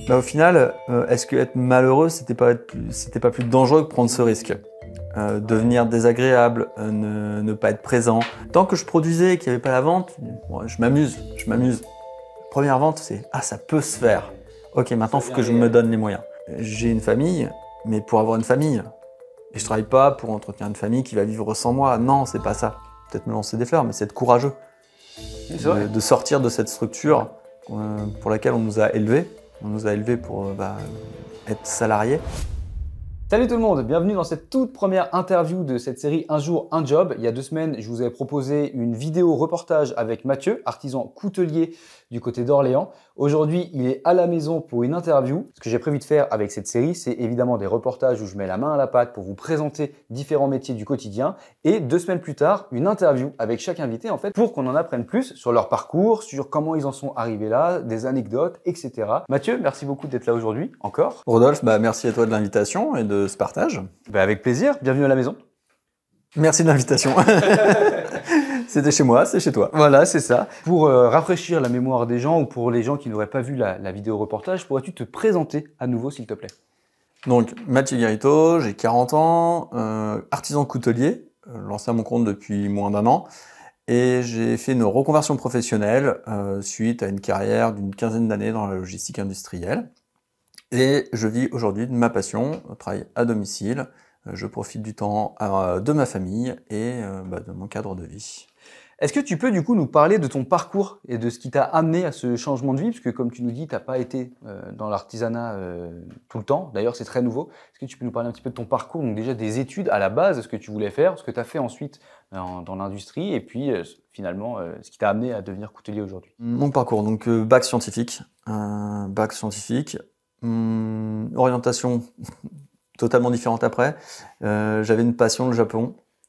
Au final, est-ce que être malheureux, c'était pas plus dangereux que prendre ce risque? Devenir désagréable, ne pas être présent. Tant que je produisais et qu'il n'y avait pas la vente, bon, je m'amuse. Première vente, c'est ça peut se faire. Ok, maintenant il faut que je me donne les moyens. J'ai une famille, mais pour avoir une famille, et je travaille pas pour entretenir une famille qui va vivre sans moi. Non, c'est pas ça. Peut-être me lancer des fleurs, mais c'est être courageux de sortir de cette structure pour laquelle on nous a élevés. On nous a élevés pour être salariés. Salut tout le monde, bienvenue dans cette toute première interview de cette série Un jour, un job. Il y a 2 semaines, je vous avais proposé une vidéo reportage avec Mathieu, artisan coutelier du côté d'Orléans. Aujourd'hui, il est à la maison pour une interview. Ce que j'ai prévu de faire avec cette série, c'est évidemment des reportages où je mets la main à la pâte pour vous présenter différents métiers du quotidien. Et 2 semaines plus tard, une interview avec chaque invité en fait pour qu'on en apprenne plus sur leur parcours, sur comment ils en sont arrivés là, des anecdotes, etc. Mathieu, merci beaucoup d'être là aujourd'hui, encore. Rodolphe, merci à toi de l'invitation et de ce partage. Avec plaisir, bienvenue à la maison. Merci de l'invitation. C'était chez moi, c'est chez toi. Voilà, c'est ça. Pour rafraîchir la mémoire des gens ou pour les gens qui n'auraient pas vu la vidéo reportage, pourrais-tu te présenter à nouveau s'il te plaît? Donc, Mathieu Guérito, j'ai 40 ans, artisan coutelier, lancé à mon compte depuis moins d'1 an. Et j'ai fait une reconversion professionnelle suite à une carrière d'une 15aine d'années dans la logistique industrielle. Et je vis aujourd'hui de ma passion, je travaille à domicile, je profite du temps de ma famille et de mon cadre de vie. Est-ce que tu peux du coup nous parler de ton parcours et de ce qui t'a amené à ce changement de vie? Parce que comme tu nous dis, tu n'as pas été dans l'artisanat tout le temps, d'ailleurs c'est très nouveau. Est-ce que tu peux nous parler un petit peu de ton parcours, donc déjà des études à la base, ce que tu voulais faire, ce que tu as fait ensuite dans l'industrie et puis finalement ce qui t'a amené à devenir coutelier aujourd'hui? Mon parcours, donc bac scientifique, orientation totalement différente après. J'avais une passion,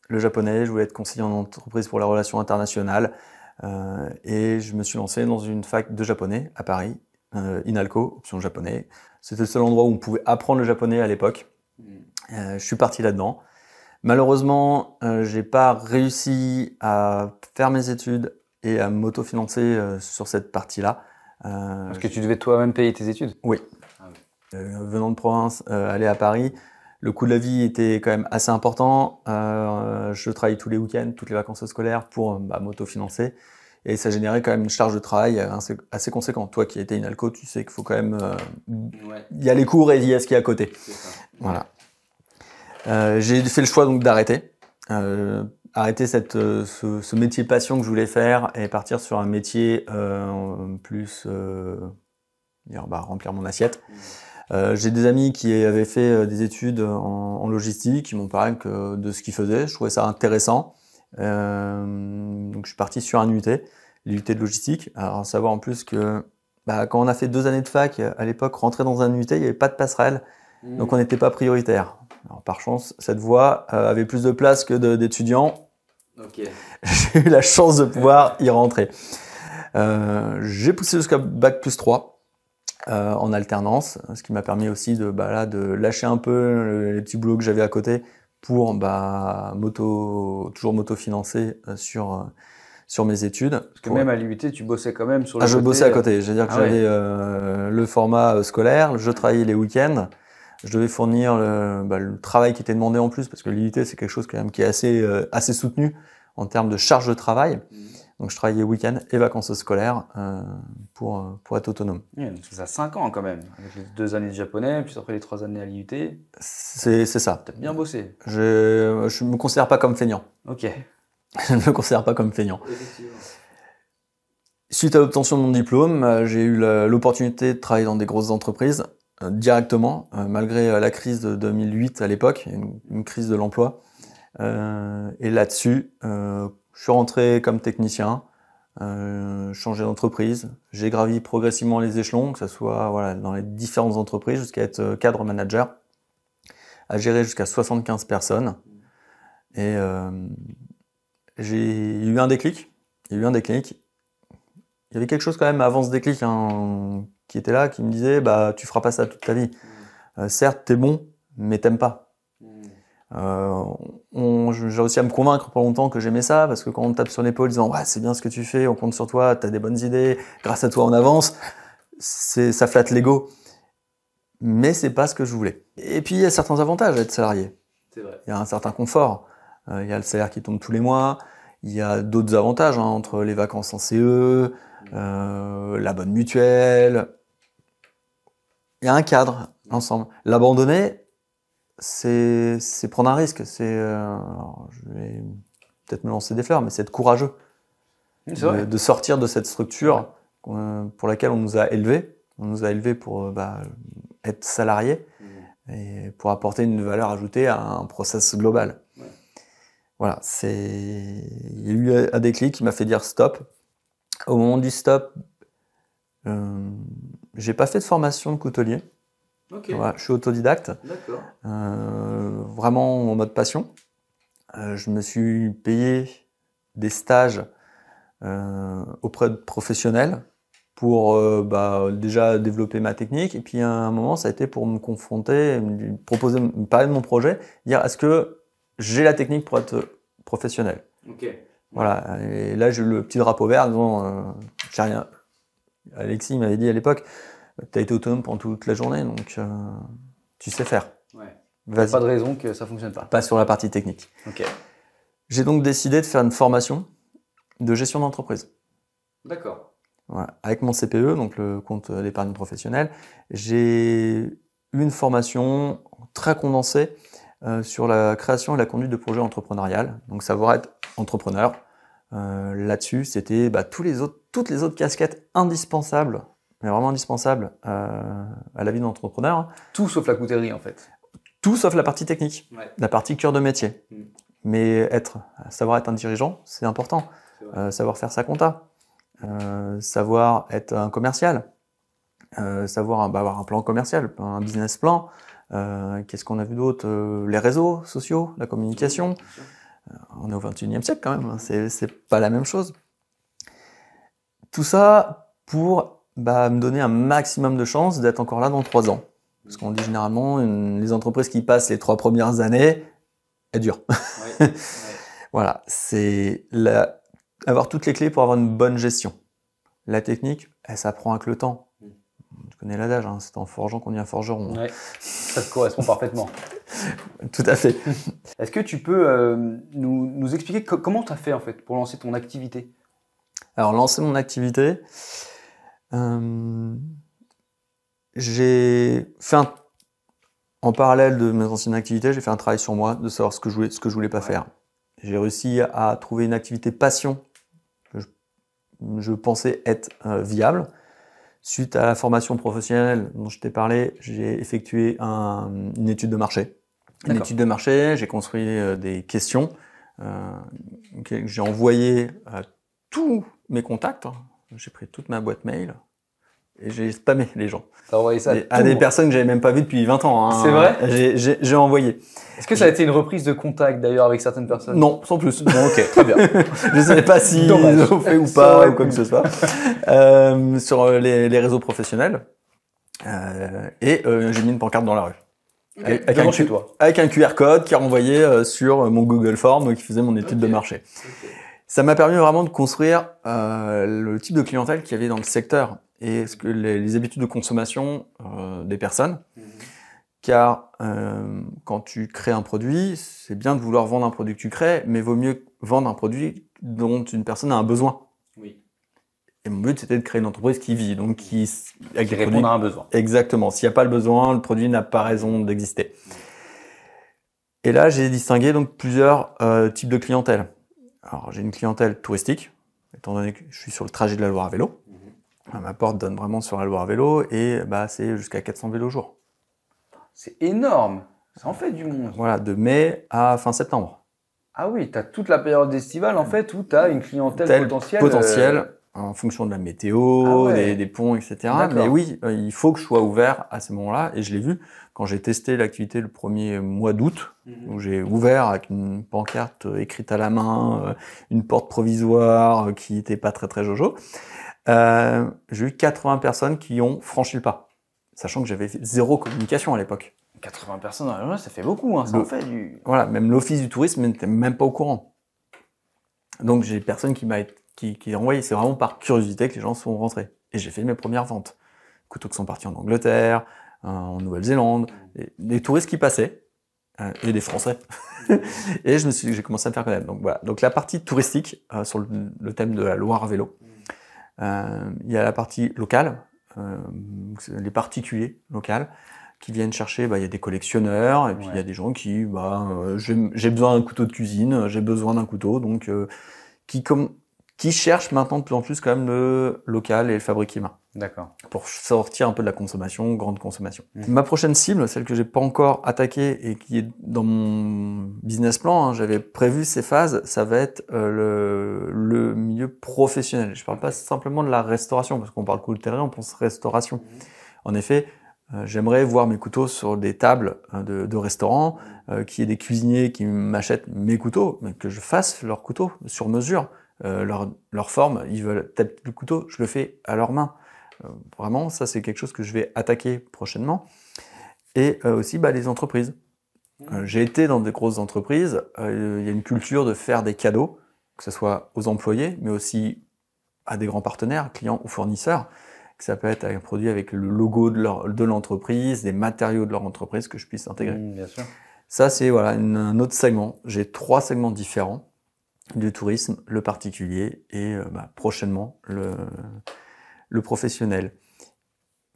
le japonais, je voulais être conseiller en entreprise pour la relation internationale et je me suis lancé dans une fac de japonais à Paris, INALCO, option japonais. C'était le seul endroit où on pouvait apprendre le japonais à l'époque. Je suis parti là-dedans. Malheureusement, j'ai pas réussi à faire mes études et à m'autofinancer sur cette partie-là. Parce que tu devais toi-même payer tes études? Oui. Venant de province, aller à Paris, le coût de la vie était quand même assez important. Je travaillais tous les week-ends, toutes les vacances scolaires pour m'autofinancer. Et ça générait quand même une charge de travail assez conséquente. Toi qui étais INALCO, tu sais qu'il faut quand même... Il y a les cours et il y a ce qu'il y a à côté. Voilà. J'ai fait le choix donc d'arrêter. Arrêter ce métier passion que je voulais faire et partir sur un métier plus... remplir mon assiette. J'ai des amis qui avaient fait des études en logistique, qui m'ont parlé de ce qu'ils faisaient. Je trouvais ça intéressant. Donc je suis parti sur un UT, l'UT de logistique. Alors à savoir en plus que quand on a fait 2 années de fac, à l'époque, rentrer dans un UT, il n'y avait pas de passerelle, donc on n'était pas prioritaire. Alors par chance, cette voie avait plus de place que d'étudiants. Okay. J'ai eu la chance de pouvoir y rentrer. J'ai poussé jusqu'à bac+3. En alternance, ce qui m'a permis aussi de lâcher un peu les petits boulots que j'avais à côté pour toujours m'auto-financer sur mes études. Parce que même à l'UT, tu bossais quand même sur le côté. Je bossais à côté. C'est-à-dire que j'avais le format scolaire, je travaillais les week-ends, je devais fournir le travail qui était demandé en plus, parce que l'UT, c'est quelque chose quand même qui est assez soutenu en termes de charge de travail. Donc je travaillais week-end et vacances scolaires pour être autonome. Oui, donc ça a 5 ans quand même, avec les 2 années de japonais, puis après les 3 années à l'IUT. C'est ça. T'as bien bossé. Je me considère pas comme feignant. Ok. Je ne me considère pas comme feignant. Suite à l'obtention de mon diplôme, j'ai eu l'opportunité de travailler dans des grosses entreprises directement, malgré la crise de 2008 à l'époque, une crise de l'emploi. Et là-dessus, je suis rentré comme technicien, changé d'entreprise. J'ai gravi progressivement les échelons, que ce soit dans les différentes entreprises, jusqu'à être cadre manager, à gérer jusqu'à 75 personnes. Et j'ai eu un déclic. Il y avait quelque chose quand même avant ce déclic qui était là, qui me disait tu feras pas ça toute ta vie. Certes, t'es bon, mais t'aimes pas. J'ai réussi à me convaincre pendant longtemps que j'aimais ça, parce que quand on te tape sur l'épaule disant c'est bien ce que tu fais, on compte sur toi, t'as des bonnes idées, grâce à toi on avance, ça flatte l'ego. mais c'est pas ce que je voulais. Et puis il y a certains avantages à être salarié. C'est vrai. Il y a un certain confort. Il y a le salaire qui tombe tous les mois. Il y a d'autres avantages entre les vacances en CE, la bonne mutuelle. Il y a un cadre ensemble. L'abandonner, c'est prendre un risque. Alors, je vais peut-être me lancer des fleurs, mais c'est être courageux de sortir de cette structure pour laquelle on nous a élevés. On nous a élevés pour être salariés et pour apporter une valeur ajoutée à un process global. Ouais. Voilà, il y a eu un déclic qui m'a fait dire stop. Au moment du stop, j'ai pas fait de formation de coutelier. Okay. Voilà, je suis autodidacte. D'accord. Vraiment en mode passion. Je me suis payé des stages auprès de professionnels pour déjà développer ma technique. Et puis à un moment, ça a été pour me confronter, me parler de mon projet, dire est-ce que j'ai la technique pour être professionnel. Okay. Voilà. Et là, j'ai eu le petit drapeau vert disant j'ai rien. Alexis m'avait dit à l'époque, tu as été autonome pendant toute la journée, donc tu sais faire. Ouais. Vas-y. Pas de raison que ça fonctionne pas. Pas sur la partie technique. Okay. J'ai donc décidé de faire une formation de gestion d'entreprise. D'accord. Voilà. Avec mon CPE, donc le compte d'épargne professionnelle, j'ai eu une formation très condensée sur la création et la conduite de projets entrepreneurial. Donc savoir être entrepreneur. Là-dessus, c'était toutes les autres casquettes indispensables, mais vraiment indispensables à la vie d'entrepreneur. Tout sauf la coutellerie en fait. Tout sauf la partie technique, la partie cœur de métier. Mais savoir être un dirigeant, c'est important. Savoir faire sa compta, savoir être un commercial, savoir avoir un plan commercial, un business plan. Qu'est-ce qu'on a vu d'autre? Les réseaux sociaux, la communication. On est au XXIe siècle quand même, c'est pas la même chose. Tout ça pour me donner un maximum de chances d'être encore là dans 3 ans. Parce qu'on dit généralement, les entreprises qui passent les 3 premières années, elles durent. Ouais. Voilà, c'est avoir toutes les clés pour avoir une bonne gestion. La technique, elle s'apprend avec le temps. Tu connais l'adage, c'est en forgeant qu'on devient forgeron. Ouais, ça te correspond parfaitement. Tout à fait. Est-ce que tu peux nous expliquer comment tu as fait en fait pour lancer ton activité? Alors, lancer mon activité, j'ai fait en parallèle de mes anciennes activités, j'ai fait un travail sur moi, de savoir ce que je voulais pas faire. J'ai réussi à trouver une activité passion que je pensais être viable. Suite à la formation professionnelle dont je t'ai parlé, j'ai effectué une étude de marché. Une étude de marché, j'ai construit des questions que j'ai envoyées à tous mes contacts. J'ai pris toute ma boîte mail et j'ai spammé les gens. T'as envoyé ça à des personnes que j'avais même pas vues depuis 20 ans. C'est vrai? J'ai envoyé. Est-ce que ça a été une reprise de contact d'ailleurs avec certaines personnes? Non, sans plus. Bon, ok, très bien. Je ne sais pas si ils ont fait ou pas ou quoi que ce soit. Sur les réseaux professionnels. J'ai mis une pancarte dans la rue. Okay. Avec un QR code qui renvoyait sur mon Google Form qui faisait mon étude de marché. Okay. Ça m'a permis vraiment de construire le type de clientèle qu'il y avait dans le secteur et les habitudes de consommation des personnes. Car quand tu crées un produit, c'est bien de vouloir vendre un produit que tu crées, mais vaut mieux vendre un produit dont une personne a un besoin. Oui. Et mon but, c'était de créer une entreprise qui vit, donc qui répond à un besoin. Exactement. S'il n'y a pas le besoin, le produit n'a pas raison d'exister. Et là, j'ai distingué donc plusieurs types de clientèle. Alors, j'ai une clientèle touristique, étant donné que je suis sur le trajet de la Loire à vélo. Ma porte donne vraiment sur la Loire à vélo et c'est jusqu'à 400 vélos jour. C'est énorme. Ça en fait du monde. Voilà, de mai à fin septembre. Ah oui, tu as toute la période estivale en fait où tu as une clientèle potentielle en fonction de la météo, des ponts, etc. Mais oui, il faut que je sois ouvert à ces moments-là et je l'ai vu quand j'ai testé l'activité le premier mois d'août, où j'ai ouvert avec une pancarte écrite à la main, une porte provisoire qui n'était pas très très jojo. J'ai eu 80 personnes qui ont franchi le pas, sachant que j'avais fait 0 communication à l'époque. 80 personnes, ça fait beaucoup, ça en fait du... Voilà, même l'office du tourisme n'était même pas au courant. Donc j'ai personne qui a envoyé, c'est vraiment par curiosité que les gens sont rentrés. Et j'ai fait mes premières ventes. Couteaux qui sont partis en Angleterre, en Nouvelle-Zélande, des touristes qui passaient, et des Français. Et j'ai commencé à me faire connaître. Donc voilà. Donc la partie touristique, sur le thème de la Loire à vélo, il y a la partie locale, les particuliers locaux, qui viennent chercher, il y a des collectionneurs, et puis il y a des gens qui, j'ai besoin d'un couteau de cuisine, j'ai besoin d'un couteau, donc qui cherchent maintenant de plus en plus quand même le local et le fabriqué main. D'accord. Pour sortir un peu de la consommation, grande consommation. Ma prochaine cible, celle que j'ai pas encore attaquée et qui est dans mon business plan, j'avais prévu ces phases, ça va être le milieu professionnel. Je parle pas simplement de la restauration, parce qu'on parle coutellerie, on pense restauration. En effet, j'aimerais voir mes couteaux sur des tables de restaurants, qu'il y ait des cuisiniers qui m'achètent mes couteaux, mais que je fasse leurs couteaux sur mesure. Leur forme, ils veulent peut-être le couteau, je le fais à leurs mains. Vraiment, ça c'est quelque chose que je vais attaquer prochainement. Et aussi les entreprises. J'ai été dans des grosses entreprises, il y a une culture de faire des cadeaux, que ce soit aux employés, mais aussi à des grands partenaires, clients ou fournisseurs. Ça peut être un produit avec le logo de l'entreprise, des matériaux de leur entreprise que je puisse intégrer. Bien sûr. Ça c'est un autre segment. J'ai 3 segments différents du tourisme, le particulier et prochainement le professionnel.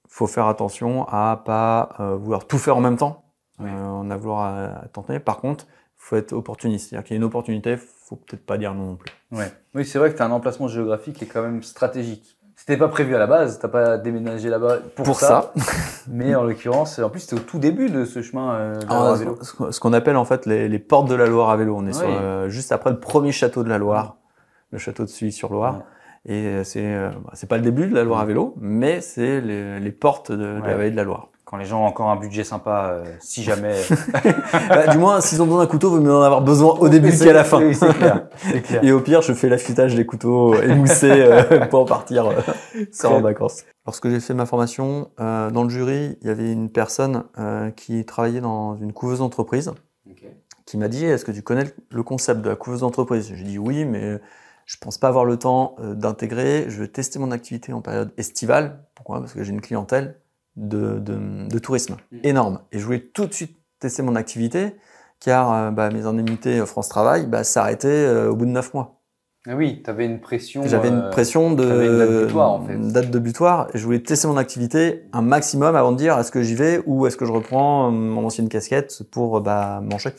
Faut faire attention à pas vouloir tout faire en même temps, en avoir à tenter. Par contre, faut être opportuniste. C'est-à-dire qu'il y a une opportunité, faut peut-être pas dire non plus. Ouais. Oui, c'est vrai que tu as un emplacement géographique qui est quand même stratégique. C'était pas prévu à la base, t'as pas déménagé là-bas pour ça. Mais en l'occurrence, en plus, c'était au tout début de ce chemin de la Loire à vélo. Ce qu'on appelle en fait les portes de la Loire à vélo. On est juste après le premier château de la Loire, le château de Sully-sur-Loire. Ouais. Et c'est pas le début de la Loire à vélo, mais c'est les portes de la vallée de la Loire. Quand les gens ont encore un budget sympa, si jamais. Du moins, s'ils ont besoin d'un couteau, vaut mieux en avoir besoin au début qu'à la fin. Oui, c'est clair. Et au pire, je fais l'affûtage des couteaux émoussés pour partir en vacances. Lorsque j'ai fait ma formation, dans le jury, il y avait une personne qui travaillait dans une couveuse d'entreprise qui m'a dit « Est-ce que tu connais le concept de la couveuse d'entreprise ?» J'ai dit « Oui, mais je pense pas avoir le temps d'intégrer. Je vais tester mon activité en période estivale. Pourquoi ? Parce que j'ai une clientèle de tourisme énorme. Et je voulais tout de suite tester mon activité, car mes indemnités France Travail s'arrêtaient au bout de 9 mois. Ah oui, tu avais une pression. J'avais une pression une date butoir, en fait. Date de butoir, et je voulais tester mon activité un maximum avant de dire est-ce que j'y vais ou est-ce que je reprends mon ancienne casquette pour manger.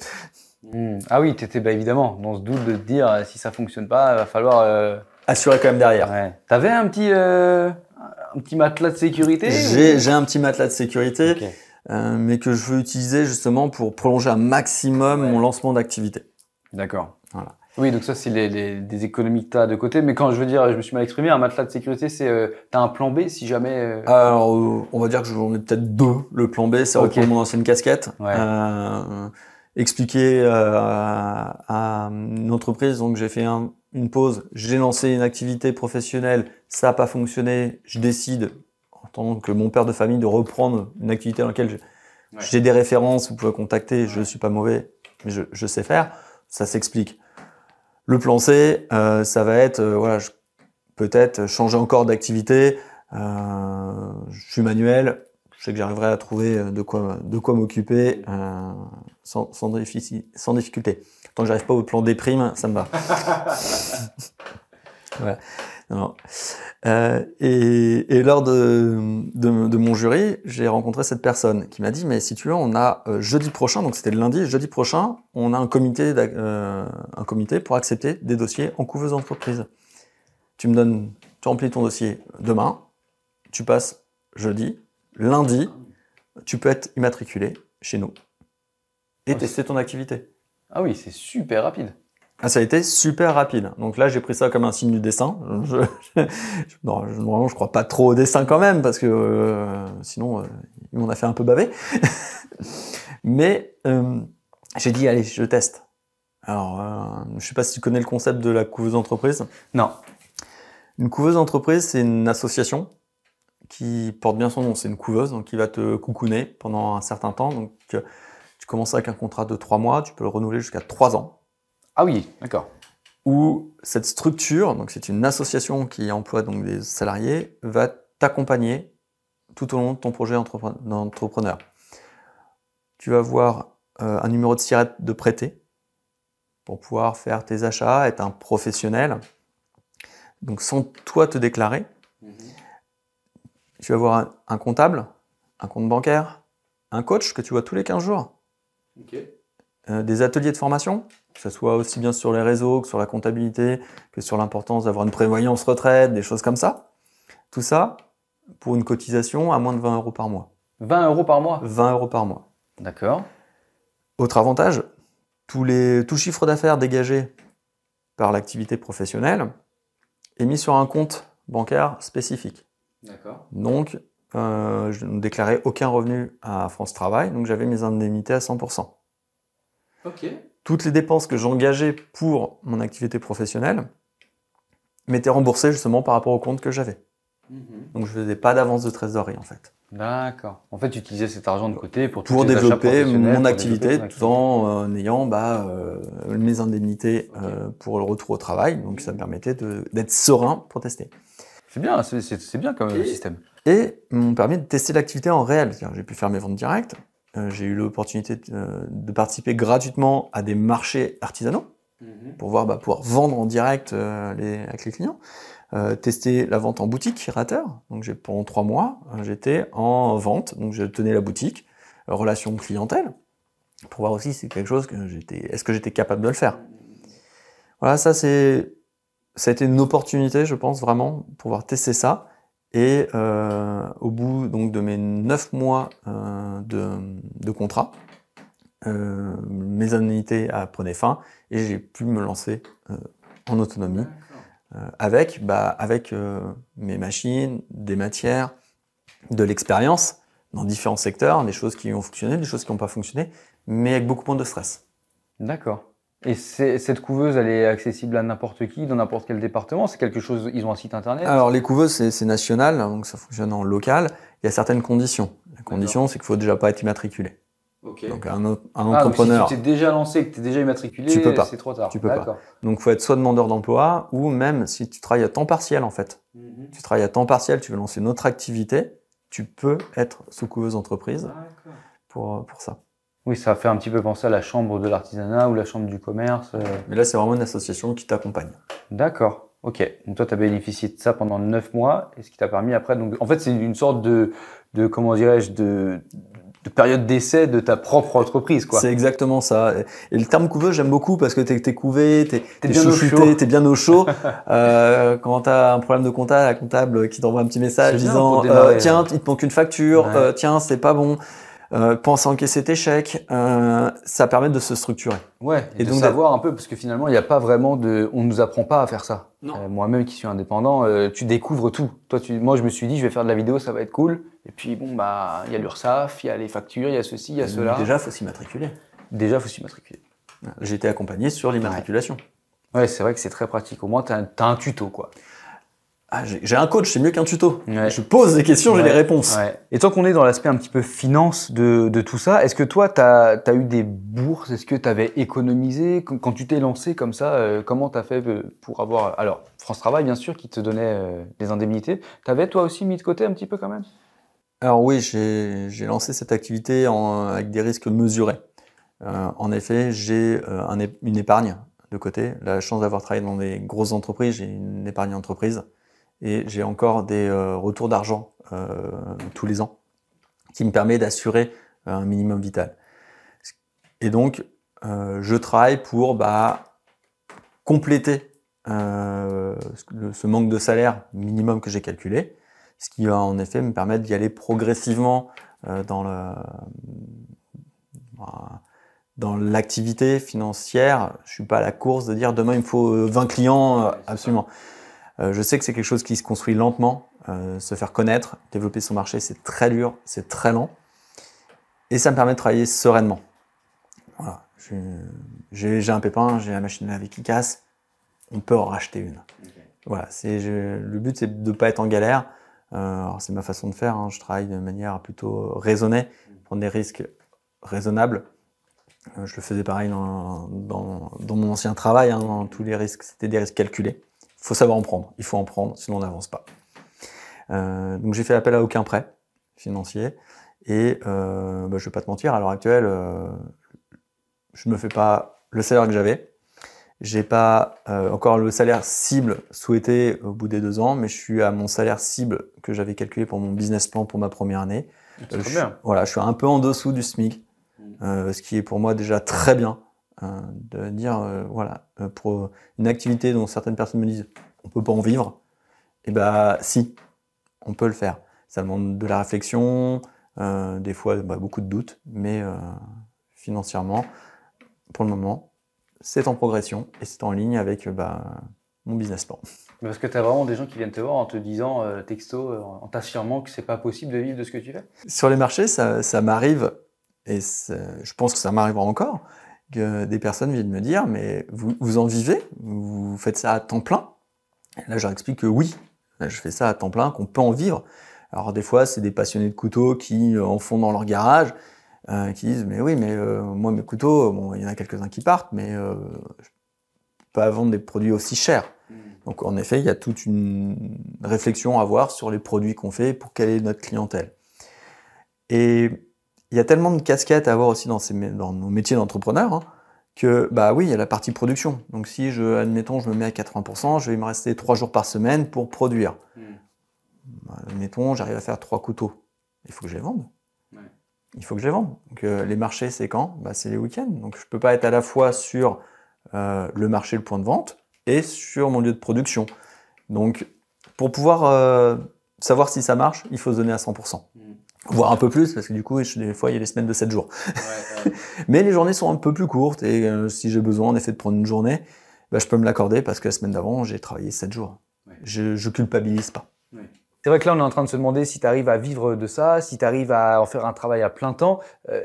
Ah oui, tu étais évidemment dans ce doute de te dire si ça fonctionne pas, il va falloir assurer quand même derrière. Ouais. T'avais un petit matelas de sécurité? J'ai un petit matelas de sécurité, mais que je veux utiliser justement pour prolonger un maximum mon lancement d'activité. D'accord. Voilà. Oui, donc ça, c'est des économies que tu as de côté. Mais quand je veux dire, je me suis mal exprimé, un matelas de sécurité, c'est tu as un plan B si jamais... Alors, on va dire que j'en ai peut-être 2. Le plan B, c'est reprendre mon ancienne casquette. Ouais. Expliquer à une entreprise, donc j'ai fait une pause, j'ai lancé une activité professionnelle, ça n'a pas fonctionné, je décide, en tant que mon père de famille, de reprendre une activité dans laquelle j'ai des références, vous pouvez contacter, je suis pas mauvais, mais je sais faire, ça s'explique. Le plan C, ça va être, peut-être changer encore d'activité, je suis manuel, je sais que j'arriverai à trouver de quoi m'occuper sans difficulté. Tant que j'arrive pas au plan D', ça me va. Ouais. Non. Et lors de mon jury, j'ai rencontré cette personne qui m'a dit mais si tu veux, on a jeudi prochain, donc c'était le lundi, jeudi prochain, on a un comité pour accepter des dossiers en couveuse d'entreprise. Tu remplis ton dossier demain, tu passes jeudi. Lundi, tu peux être immatriculé chez nous et tester ton activité. Ah oui, c'est super rapide. Ah, ça a été super rapide. Donc là, j'ai pris ça comme un signe du destin. Normalement, je crois pas trop au destin quand même, parce que sinon, il m'en a fait un peu baver. Mais j'ai dit, allez, je teste. Alors, je sais pas si tu connais le concept de la couveuse d'entreprise. Non. Une couveuse d'entreprise, c'est une association qui porte bien son nom, c'est une couveuse, donc qui va te coucouner pendant un certain temps. Donc tu commences avec un contrat de 3 mois, tu peux le renouveler jusqu'à 3 ans. Ah oui, d'accord. Où cette structure, donc c'est une association qui emploie donc des salariés, va t'accompagner tout au long de ton projet d'entrepreneur. Tu vas avoir un numéro de SIRET de prêté pour pouvoir faire tes achats, être un professionnel. Donc sans toi te déclarer, tu vas avoir un comptable, un compte bancaire, un coach que tu vois tous les 15 jours, des ateliers de formation, que ce soit aussi bien sur les réseaux que sur la comptabilité, que sur l'importance d'avoir une prévoyance retraite, des choses comme ça. Tout ça pour une cotisation à moins de 20 € par mois. 20 € par mois? 20 € par mois. D'accord. Autre avantage, tout chiffre d'affaires dégagé par l'activité professionnelle est mis sur un compte bancaire spécifique. D'accord. Donc, je ne déclarais aucun revenu à France Travail, donc j'avais mes indemnités à 100%. Ok. Toutes les dépenses que j'engageais pour mon activité professionnelle m'étaient remboursées justement par rapport au compte que j'avais. Donc, je ne faisais pas d'avance de trésorerie en fait. D'accord. En fait, tu utilisais cet argent de côté pour développer mon activité tout en ayant mes indemnités pour le retour au travail. Donc, ça me permettait d'être serein pour tester. C'est bien, c'est bien comme système. Et m'ont permis de tester l'activité en réel. J'ai pu faire mes ventes directes. J'ai eu l'opportunité de participer gratuitement à des marchés artisanaux pour pouvoir vendre en direct avec les clients. Tester la vente en boutique, Rater. Donc pendant 3 mois, j'étais en vente. Donc je tenais la boutique, relation clientèle, pour voir aussi si c'est quelque chose est-ce que j'étais capable de le faire. Voilà, ça a été une opportunité, je pense vraiment, pour pouvoir tester ça. Et au bout donc de mes 9 mois de contrat, mes indemnités prenaient fin et j'ai pu me lancer en autonomie avec mes machines, des matières, de l'expérience dans différents secteurs, des choses qui ont fonctionné, des choses qui n'ont pas fonctionné, mais avec beaucoup moins de stress. D'accord. Et cette couveuse, elle est accessible à n'importe qui, dans n'importe quel département? C'est quelque chose, ils ont un site internet? Alors les couveuses, c'est national, donc ça fonctionne en local. Il y a certaines conditions. La condition, c'est qu'il faut déjà pas être immatriculé. Okay. Donc un entrepreneur. Donc si tu t'es déjà lancé, que tu es déjà immatriculé, tu peux pas. C'est trop tard. Tu peux pas. Donc il faut être soit demandeur d'emploi ou même si tu travailles à temps partiel en fait. Tu travailles à temps partiel, tu veux lancer une autre activité, tu peux être sous couveuse entreprise pour ça. Oui, ça fait un petit peu penser à la chambre de l'artisanat ou la chambre du commerce. Mais là, c'est vraiment une association qui t'accompagne. D'accord. Ok. Donc toi, tu as bénéficié de ça pendant 9 mois, et ce qui t'a permis après. Donc, en fait, c'est une sorte de comment dirais-je, de période d'essai de ta propre entreprise, quoi. C'est exactement ça. Et le terme couveuse, j'aime beaucoup parce que t'es couvé, t'es bien chouchouté, t'es bien au chaud. Quand t'as un problème de compta, la comptable qui t'envoie un petit message disant tiens, il te manque une facture, tiens, c'est pas bon. Pense à encaisser tes chèques, ça permet de se structurer. Ouais, et donc de savoir un peu, parce que finalement, il n'y a pas vraiment on nous apprend pas à faire ça. Moi-même qui suis indépendant, tu découvres tout. Moi, je me suis dit, je vais faire de la vidéo, ça va être cool. Et puis, il y a l'URSSAF, il y a les factures, il y a ceci, il y a cela. Déjà, faut s'y matriculer. J'ai été accompagné sur l'immatriculation. Ouais, c'est vrai que c'est très pratique. Au moins, t'as un tuto, quoi. J'ai un coach, c'est mieux qu'un tuto. Je pose des questions, j'ai les réponses. Et tant qu'on est dans l'aspect un petit peu finance de tout ça, est-ce que toi, t'as eu des bourses? Est-ce que t'avais économisé? Quand tu t'es lancé comme ça, comment t'as fait pour avoir... Alors, France Travail, bien sûr, qui te donnait les indemnités. T'avais toi aussi mis de côté un petit peu quand même? Alors oui, j'ai lancé cette activité avec des risques mesurés. En effet, j'ai une épargne de côté. La chance d'avoir travaillé dans des grosses entreprises, j'ai une épargne entreprise. Et j'ai encore des retours d'argent tous les ans qui me permet d'assurer un minimum vital. Et donc, je travaille pour compléter ce manque de salaire minimum que j'ai calculé, ce qui va en effet me permettre d'y aller progressivement dans l'activité financière. Je suis pas à la course de dire demain il me faut 20 clients, absolument. Je sais que c'est quelque chose qui se construit lentement, se faire connaître, développer son marché, c'est très dur, c'est très lent. Et ça me permet de travailler sereinement. Voilà. J'ai un pépin, j'ai la machine à laver qui casse, on peut en racheter une. Voilà, le but c'est de ne pas être en galère. Alors c'est ma façon de faire, je travaille de manière plutôt raisonnée, prendre des risques raisonnables. Je le faisais pareil dans mon ancien travail, tous les risques, c'était des risques calculés. Il faut savoir en prendre, sinon on n'avance pas. Donc j'ai fait appel à aucun prêt. financiers. Et je vais pas te mentir, à l'heure actuelle, je me fais pas le salaire que j'avais. J'ai pas encore le salaire cible souhaité au bout des 2 ans, mais je suis à mon salaire cible que j'avais calculé pour mon business plan pour ma première année. C'est très bien. Voilà, je suis un peu en dessous du SMIC, ce qui est pour moi déjà très bien. De dire, pour une activité dont certaines personnes me disent on peut pas en vivre, et si, on peut le faire. Ça demande de la réflexion, des fois beaucoup de doutes, mais financièrement, pour le moment, c'est en progression et c'est en ligne avec mon business plan. Parce que tu as vraiment des gens qui viennent te voir en te disant texto, en t'affirmant que c'est pas possible de vivre de ce que tu fais? Sur les marchés, ça m'arrive, et je pense que ça m'arrivera encore, que des personnes viennent me dire mais vous en vivez? Vous faites ça à temps plein? Et là, je leur explique que oui, je fais ça à temps plein, qu'on peut en vivre. Alors des fois, c'est des passionnés de couteaux qui en font dans leur garage, qui disent mais oui, mais moi mes couteaux, bon, il y en a quelques-uns qui partent, mais je peux pas vendre des produits aussi chers. Donc en effet, il y a toute une réflexion à avoir sur les produits qu'on fait pour quelle est notre clientèle. Et il y a tellement de casquettes à avoir aussi dans nos métiers d'entrepreneur, que oui, il y a la partie production. Donc si admettons, je me mets à 80%, je vais me rester 3 jours par semaine pour produire. Admettons, j'arrive à faire 3 couteaux. Il faut que je les vende. Ouais. Il faut que je les vende. Donc les marchés, c'est quand? C'est les week-ends. Donc je peux pas être à la fois sur le marché, le point de vente, et sur mon lieu de production. Donc pour pouvoir savoir si ça marche, il faut se donner à 100%. Voire un peu plus, parce que du coup, des fois, il y a des semaines de 7 jours. Ouais. Mais les journées sont un peu plus courtes, et si j'ai besoin, en effet, de prendre une journée, je peux me l'accorder, parce que la semaine d'avant, j'ai travaillé 7 jours. Ouais. Je culpabilise pas. Ouais. C'est vrai que là, on est en train de se demander si tu arrives à vivre de ça, si tu arrives à en faire un travail à plein temps.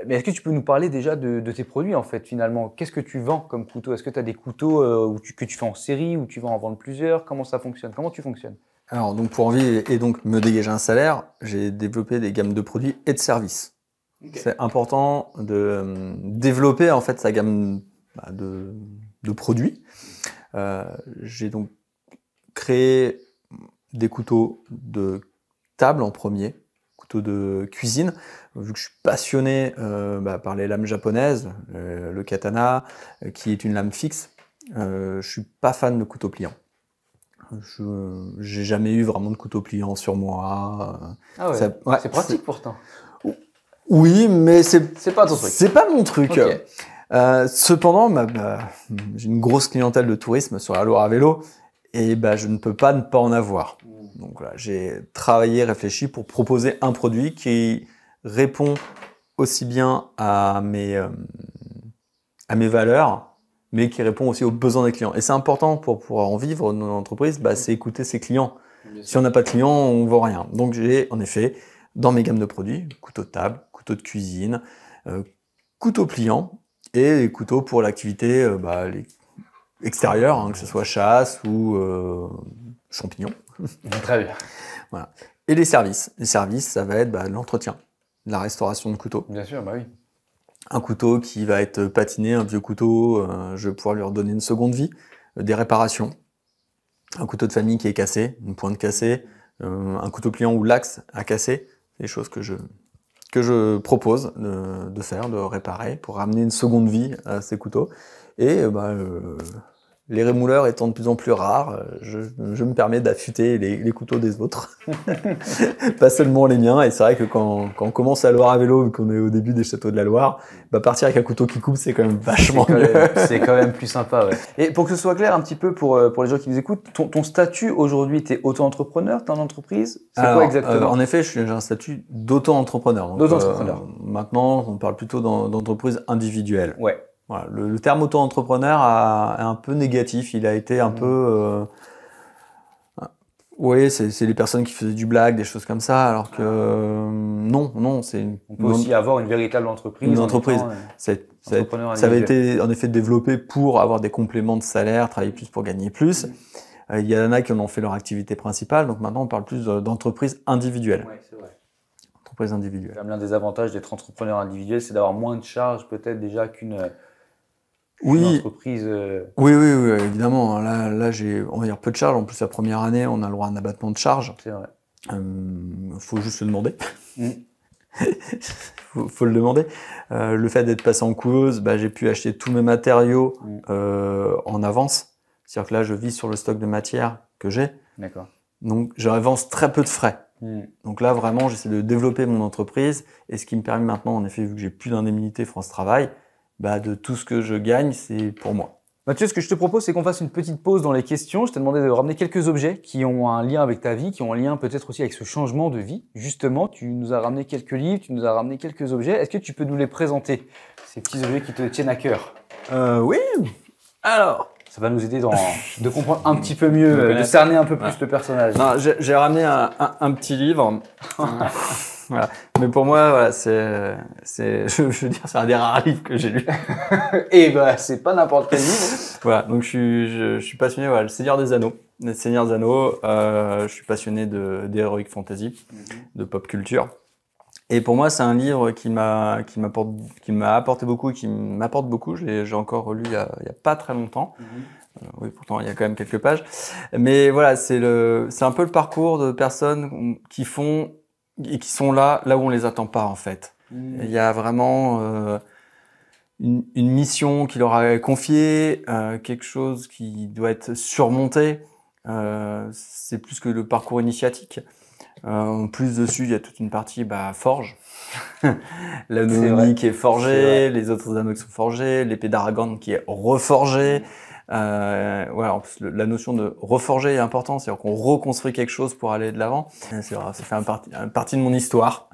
Mais est-ce que tu peux nous parler déjà de tes produits, en fait, finalement? Qu'est-ce que tu vends comme couteau? Est-ce que tu as des couteaux que tu fais en série, ou tu vas en vendre plusieurs? Comment ça fonctionne? Comment tu fonctionnes? Alors, donc pour en vivre et donc me dégager un salaire, j'ai développé des gammes de produits et de services. Okay. C'est important de développer en fait sa gamme de produits. J'ai donc créé des couteaux de table en premier, couteaux de cuisine. Vu que je suis passionné par les lames japonaises, le katana, qui est une lame fixe, je suis pas fan de couteaux pliants. J'ai jamais eu vraiment de couteau pliant sur moi. Ah ouais, c'est pratique pourtant. Oui, mais c'est pas ton truc. C'est pas mon truc. Okay. Cependant, j'ai une grosse clientèle de tourisme sur la Loire à vélo, et je ne peux pas ne pas en avoir. Donc voilà, j'ai travaillé, réfléchi pour proposer un produit qui répond aussi bien à mes valeurs, mais qui répond aussi aux besoins des clients. Et c'est important pour pouvoir en vivre dans l'entreprise, c'est écouter ses clients. Si on n'a pas de clients, on ne vend rien. Donc j'ai en effet, dans mes gammes de produits, couteau de table, couteau de cuisine, couteau pliant, et les couteaux pour l'activité extérieure, que ce soit chasse ou champignons. Très bien. Voilà. Et les services. Les services, ça va être l'entretien, la restauration de couteaux. Bien sûr, oui. Un couteau qui va être patiné, un vieux couteau, je vais pouvoir lui redonner une seconde vie, des réparations, un couteau de famille qui est cassé, une pointe cassée, un couteau pliant où l'axe a cassé, c'est des choses que je propose de faire, de réparer pour ramener une seconde vie à ces couteaux. Et les rémouleurs étant de plus en plus rares, je me permets d'affûter les couteaux des autres, pas seulement les miens. Et c'est vrai que quand on commence à Loire à vélo, qu'on est au début des châteaux de la Loire, partir avec un couteau qui coupe, c'est quand même vachement mieux. C'est quand même plus sympa, ouais. Et pour que ce soit clair un petit peu pour les gens qui nous écoutent, ton statut aujourd'hui, t'es auto-entrepreneur, t'es en entreprise? C'est quoi exactement? En effet, j'ai un statut d'auto-entrepreneur. D'auto-entrepreneur. Maintenant, on parle plutôt d'entreprise individuelle. Ouais. Voilà, le terme auto-entrepreneur est un peu négatif. Il a été un peu... oui, c'est les personnes qui faisaient du blague, des choses comme ça, alors que non, c'est... On peut aussi avoir une véritable entreprise. Une entreprise. Ça avait été en effet développé pour avoir des compléments de salaire, travailler plus pour gagner plus. Il y en a qui en ont fait leur activité principale, donc maintenant on parle plus d'entreprise individuelle. Oui, c'est vrai. Entreprise individuelle. L'un des avantages d'être entrepreneur individuel, c'est d'avoir moins de charges peut-être déjà qu'une entreprise. Oui, évidemment. Là, j'ai, on va dire, peu de charges. En plus, la première année, on a le droit à un abattement de charges. C'est vrai. Faut juste le demander. Mm. faut le demander. Le fait d'être passé en couveuse, j'ai pu acheter tous mes matériaux en avance. C'est-à-dire que là, je vis sur le stock de matière que j'ai. D'accord. Donc, j'avance très peu de frais. Donc là, vraiment, j'essaie de développer mon entreprise. Et ce qui me permet maintenant, en effet, vu que j'ai plus d'indemnité France Travail, de tout ce que je gagne, c'est pour moi. Mathieu, ce que je te propose, c'est qu'on fasse une petite pause dans les questions. Je t'ai demandé de ramener quelques objets qui ont un lien avec ta vie, qui ont un lien peut-être aussi avec ce changement de vie. Justement, tu nous as ramené quelques livres, tu nous as ramené quelques objets. Est-ce que tu peux nous les présenter, ces petits objets qui te tiennent à cœur? Oui. Alors, ça va nous aider de comprendre un petit peu mieux, de cerner un peu plus le personnage. Non, j'ai ramené un petit livre. Voilà. Mais pour moi, voilà, je veux dire, c'est un des rares livres que j'ai lu. Et c'est pas n'importe quel livre. Voilà. Donc, je suis passionné, voilà, le Seigneur des Anneaux. Le Seigneur des Anneaux, je suis passionné d'Heroic Fantasy, de pop culture. Et pour moi, c'est un livre qui m'a apporté beaucoup, qui m'apporte beaucoup. J'ai encore relu il y a pas très longtemps. Oui, pourtant, il y a quand même quelques pages. Mais voilà, c'est un peu le parcours de personnes qui font et qui sont là où on les attend pas, en fait. Il y a vraiment une mission qui leur a confiée, quelque chose qui doit être surmonté. C'est plus que le parcours initiatique. En plus dessus, il y a toute une partie forge. L'anneau qui est forgé, les autres anneaux qui sont forgés, l'épée d'Aragorn qui est reforgée. Voilà, en plus, la notion de reforger est importante, c'est-à-dire qu'on reconstruit quelque chose pour aller de l'avant. C'est vrai, ça fait une partie de mon histoire.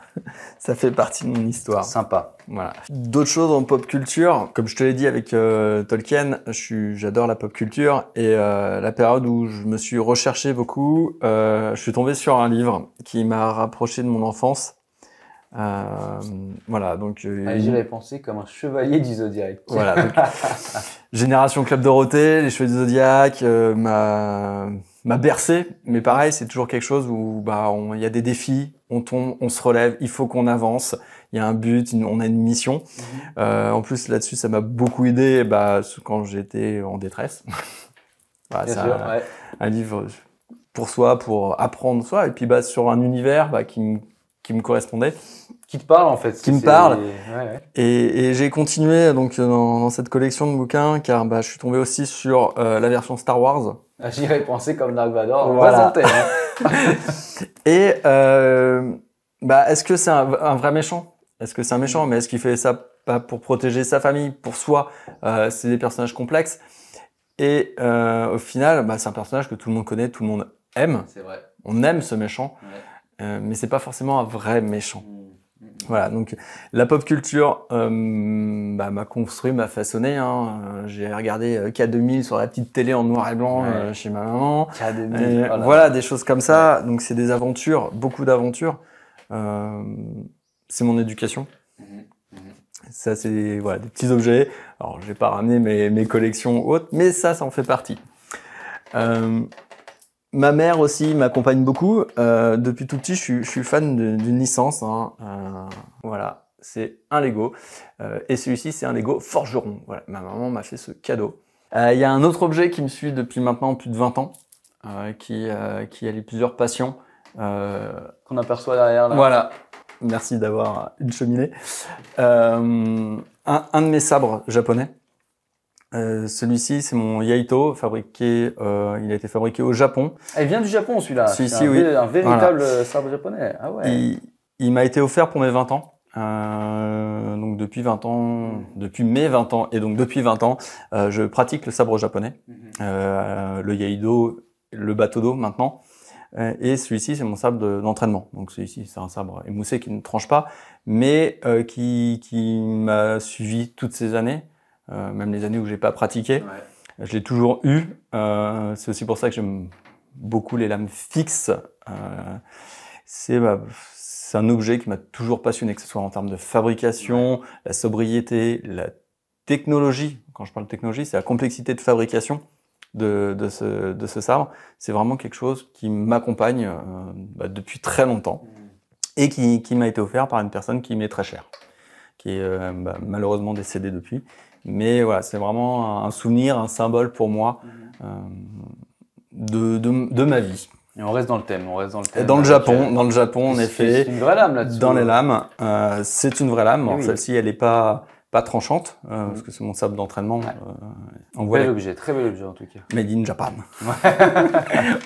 Ça fait partie de mon histoire. Sympa. Voilà. D'autres choses en pop culture, comme je te l'ai dit avec Tolkien, j'adore la pop culture et la période où je me suis recherché beaucoup, je suis tombé sur un livre qui m'a rapproché de mon enfance. Voilà, donc j'y pensé comme un chevalier du Zodiaque. Voilà, donc, Génération Club Dorothée, les Chevaliers du Zodiaque m'a bercé, mais pareil, c'est toujours quelque chose où il y a des défis, on tombe, on se relève, il faut qu'on avance, il y a un but, on a une mission. En plus là-dessus, ça m'a beaucoup aidé quand j'étais en détresse. Voilà, c'est un livre pour soi, pour apprendre soi, et puis sur un univers qui me correspondait. Qui te parle en fait. Qui me parle. Et j'ai continué donc dans cette collection de bouquins car je suis tombé aussi sur la version Star Wars. J'irais penser comme Dark Vador. Voilà. Et est-ce que c'est un vrai méchant? Est-ce que c'est un méchant? Mais est-ce qu'il fait ça pas pour protéger sa famille, pour soi? C'est des personnages complexes. Et au final, c'est un personnage que tout le monde connaît, tout le monde aime. C'est vrai. On aime ce méchant. Mais c'est pas forcément un vrai méchant. Voilà, donc la pop culture m'a construit, m'a façonné. J'ai regardé K2000 sur la petite télé en noir et blanc chez ma maman. K2000, voilà, des choses comme ça. Donc c'est des aventures, beaucoup d'aventures. C'est mon éducation. Ça, c'est des petits objets. Alors, je vais pas ramener mes collections hautes, mais ça en fait partie. Ma mère aussi m'accompagne beaucoup. Depuis tout petit, je suis fan d'une licence. Voilà, c'est un Lego. Et celui-ci, c'est un Lego forgeron. Voilà, ma maman m'a fait ce cadeau. Il y a un autre objet qui me suit depuis maintenant plus de 20 ans, qui allie plusieurs passions. Qu'on aperçoit derrière là. Voilà. Merci d'avoir une cheminée. Un de mes sabres japonais. Celui-ci, c'est mon Yaito, il a été fabriqué au Japon. Il vient du Japon, celui-là. Celui-ci, oui. Un véritable sabre japonais. Ah ouais. Il m'a été offert pour mes 20 ans. Donc depuis mes 20 ans, et donc depuis 20 ans, je pratique le sabre japonais, le Yaido, le Batodo maintenant. Et celui-ci, c'est mon sabre d'entraînement. Donc celui-ci, c'est un sabre émoussé qui ne tranche pas, mais qui m'a suivi toutes ces années. Même les années où j'ai pas pratiqué, je l'ai toujours eu. C'est aussi pour ça que j'aime beaucoup les lames fixes. C'est un objet qui m'a toujours passionné, que ce soit en termes de fabrication, la sobriété, la technologie. Quand je parle de technologie, c'est la complexité de fabrication de ce sabre. C'est vraiment quelque chose qui m'accompagne depuis très longtemps et qui m'a été offert par une personne qui m'est très chère, qui est malheureusement décédée depuis. Mais voilà, c'est vraiment un souvenir, un symbole pour moi de ma vie. Et on reste dans le thème, Dans le Japon, en effet. C'est une vraie lame là-dessus. Dans les lames, c'est une vraie lame. Oui. Celle-ci, elle est pas tranchante, parce que c'est mon sabre d'entraînement. Ouais. On voit Très bel objet en tout cas. Made in Japan.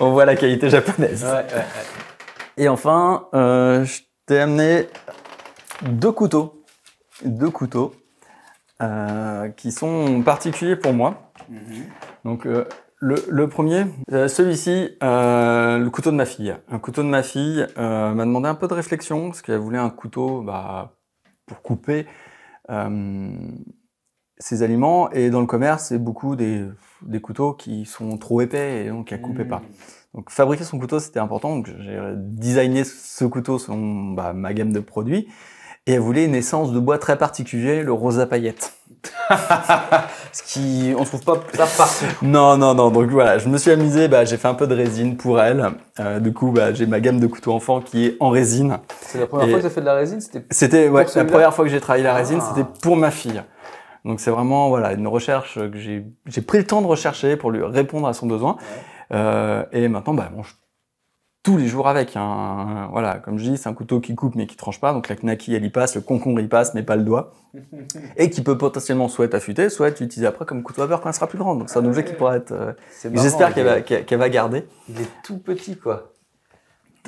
On voit la qualité japonaise. Ouais. Et enfin, je t'ai amené deux couteaux qui sont particuliers pour moi. Donc le premier, celui-ci, le couteau de ma fille. Un couteau de ma fille m'a demandé un peu de réflexion parce qu'elle voulait un couteau pour couper ses aliments, et dans le commerce, c'est beaucoup des couteaux qui sont trop épais et donc elle coupait pas. Donc fabriquer son couteau, c'était important, donc j'ai designé ce couteau selon ma gamme de produits, et elle voulait une essence de bois très particulier, le rosa paillette. On trouve pas ça partout. Non, donc voilà, je me suis amusé, j'ai fait un peu de résine pour elle. Du coup, j'ai ma gamme de couteaux enfants qui est en résine. C'est la première fois que tu as fait de la résine? C'était la première fois que j'ai travaillé la résine, c'était pour ma fille. Donc c'est vraiment une recherche que j'ai pris le temps de rechercher pour lui répondre à son besoin. Et maintenant, je mange tous les jours avec. Voilà, comme je dis, c'est un couteau qui coupe mais qui tranche pas. Donc la knacky, elle y passe, le concombre y passe mais pas le doigt. Et qui peut potentiellement soit affûter, soit être utilisé après comme couteau à beurre quand elle sera plus grande. Donc c'est un objet qui pourra être... J'espère qu'elle va garder. Il est tout petit, quoi.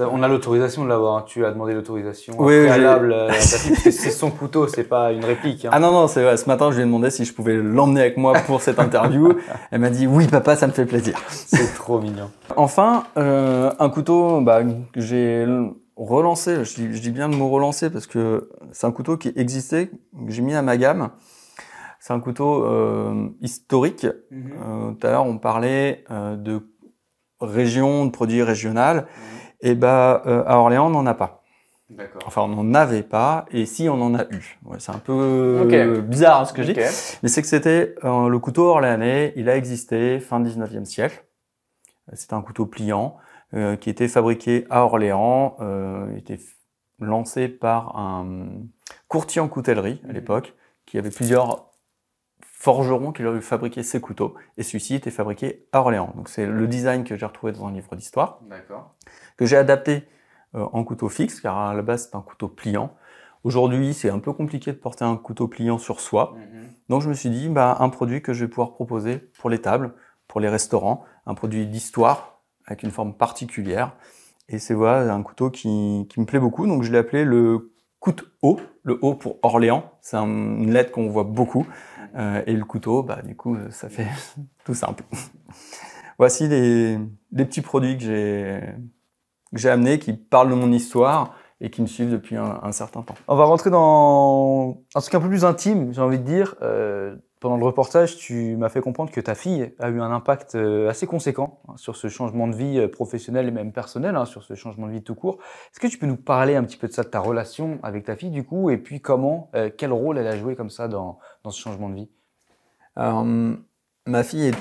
On a l'autorisation de l'avoir. Tu as demandé l'autorisation préalable à ta fille, parce que c'est son couteau, c'est pas une réplique. Ah non, c'est vrai. Ce matin, je lui ai demandé si je pouvais l'emmener avec moi pour cette interview. Elle m'a dit oui, papa, ça me fait plaisir. C'est trop mignon. Enfin, un couteau que j'ai relancé. Je dis bien le mot relancer parce que c'est un couteau qui existait, que j'ai mis à ma gamme. C'est un couteau historique. Tout à l'heure, on parlait de région, de produits régionaux. Et à Orléans, on n'en a pas. D'accord. Enfin, on n'en avait pas, et si, on en a eu. Ouais, c'est un peu bizarre ce que je dis, mais c'est que c'était le couteau orléanais. Il a existé fin 19e siècle. C'était un couteau pliant qui était fabriqué à Orléans. Il était lancé par un courtier en coutellerie à l'époque, qui avait plusieurs forgerons qui leur avaient fabriqué ces couteaux, et celui-ci était fabriqué à Orléans. Donc c'est le design que j'ai retrouvé dans un livre d'histoire. D'accord. Que j'ai adapté en couteau fixe, car à la base c'est un couteau pliant. Aujourd'hui, c'est un peu compliqué de porter un couteau pliant sur soi. Donc je me suis dit, un produit que je vais pouvoir proposer pour les tables, pour les restaurants, un produit d'histoire avec une forme particulière. Et c'est un couteau qui me plaît beaucoup, donc je l'ai appelé le couteau, le O pour Orléans. C'est une lettre qu'on voit beaucoup. Et le couteau, du coup, ça fait tout simple. Voici les petits produits que j'ai amenés, qui parlent de mon histoire et qui me suivent depuis un certain temps. On va rentrer dans un truc un peu plus intime, j'ai envie de dire. Pendant le reportage, tu m'as fait comprendre que ta fille a eu un impact assez conséquent sur ce changement de vie professionnel et même personnel, sur ce changement de vie tout court. Est-ce que tu peux nous parler un petit peu de ça, de ta relation avec ta fille du coup, et puis quel rôle elle a joué comme ça dans ce changement de vie? Alors, ma fille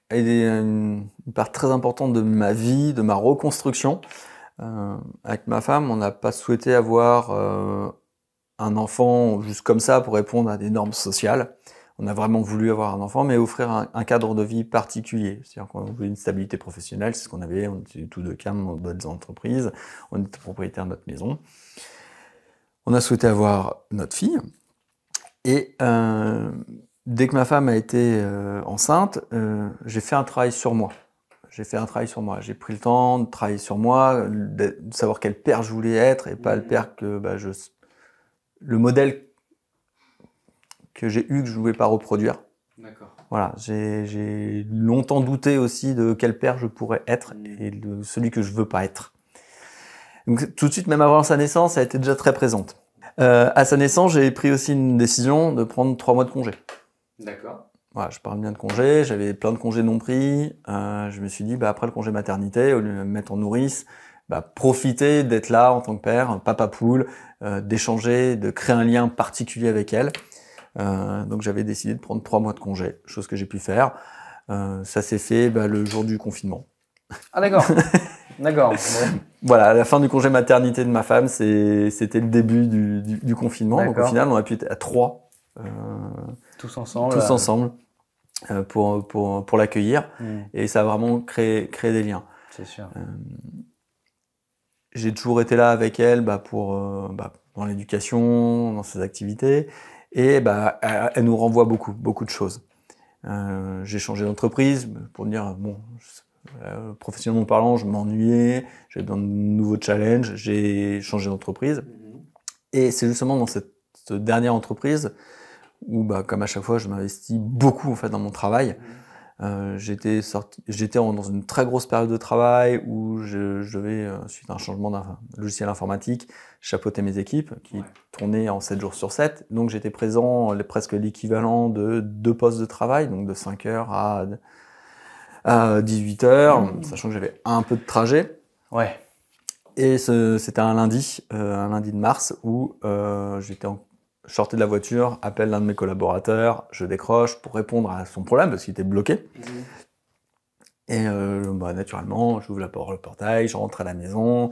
est une part très importante de ma vie, de ma reconstruction. Avec ma femme, on n'a pas souhaité avoir un enfant juste comme ça pour répondre à des normes sociales. On a vraiment voulu avoir un enfant, mais offrir un cadre de vie particulier. C'est-à-dire qu'on voulait une stabilité professionnelle, c'est ce qu'on avait. On était tous deux cadres dans d'autres entreprises. On était propriétaires de notre maison. On a souhaité avoir notre fille. Et dès que ma femme a été enceinte, j'ai fait un travail sur moi. J'ai pris le temps de travailler sur moi, de savoir quel père je voulais être et pas le père que le modèle que j'ai eu, que je ne pouvais pas reproduire. D'accord. Voilà, j'ai longtemps douté aussi de quel père je pourrais être et de celui que je veux pas être. Donc tout de suite, même avant sa naissance, elle était déjà très présente. À sa naissance, j'ai pris aussi une décision de prendre 3 mois de congé. D'accord. Voilà, je parle bien de congés, j'avais plein de congés non pris. Je me suis dit, après le congé maternité, au lieu de me mettre en nourrice, profiter d'être là en tant que père, papa poule, d'échanger, de créer un lien particulier avec elle. Donc j'avais décidé de prendre 3 mois de congé, chose que j'ai pu faire. Ça s'est fait le jour du confinement. Ah d'accord. D'accord. Voilà, à la fin du congé maternité de ma femme, c'était le début du confinement. D'accord. Donc au final, on a pu être à 3. Tous ensemble. Tous ensemble pour l'accueillir. Et ça a vraiment créé des liens. C'est sûr. J'ai toujours été là avec elle dans l'éducation, dans ses activités, et elle nous renvoie beaucoup de choses. J'ai changé d'entreprise pour dire professionnellement parlant, je m'ennuyais, j'avais besoin de nouveaux challenges, j'ai changé d'entreprise. Et c'est justement dans cette dernière entreprise où, comme à chaque fois, je m'investis beaucoup en fait dans mon travail. J'étais dans une très grosse période de travail où je devais, suite à un changement d'un logiciel informatique, chapeauter mes équipes qui tournaient en 7 jours sur 7. Donc j'étais présent presque l'équivalent de 2 postes de travail, donc de 5 heures à 18 heures, sachant que j'avais un peu de trajet. Ouais. Et c'était un lundi de mars où je sortais de la voiture, appelle l'un de mes collaborateurs, je décroche pour répondre à son problème parce qu'il était bloqué. Et naturellement, j'ouvre le portail, je rentre à la maison.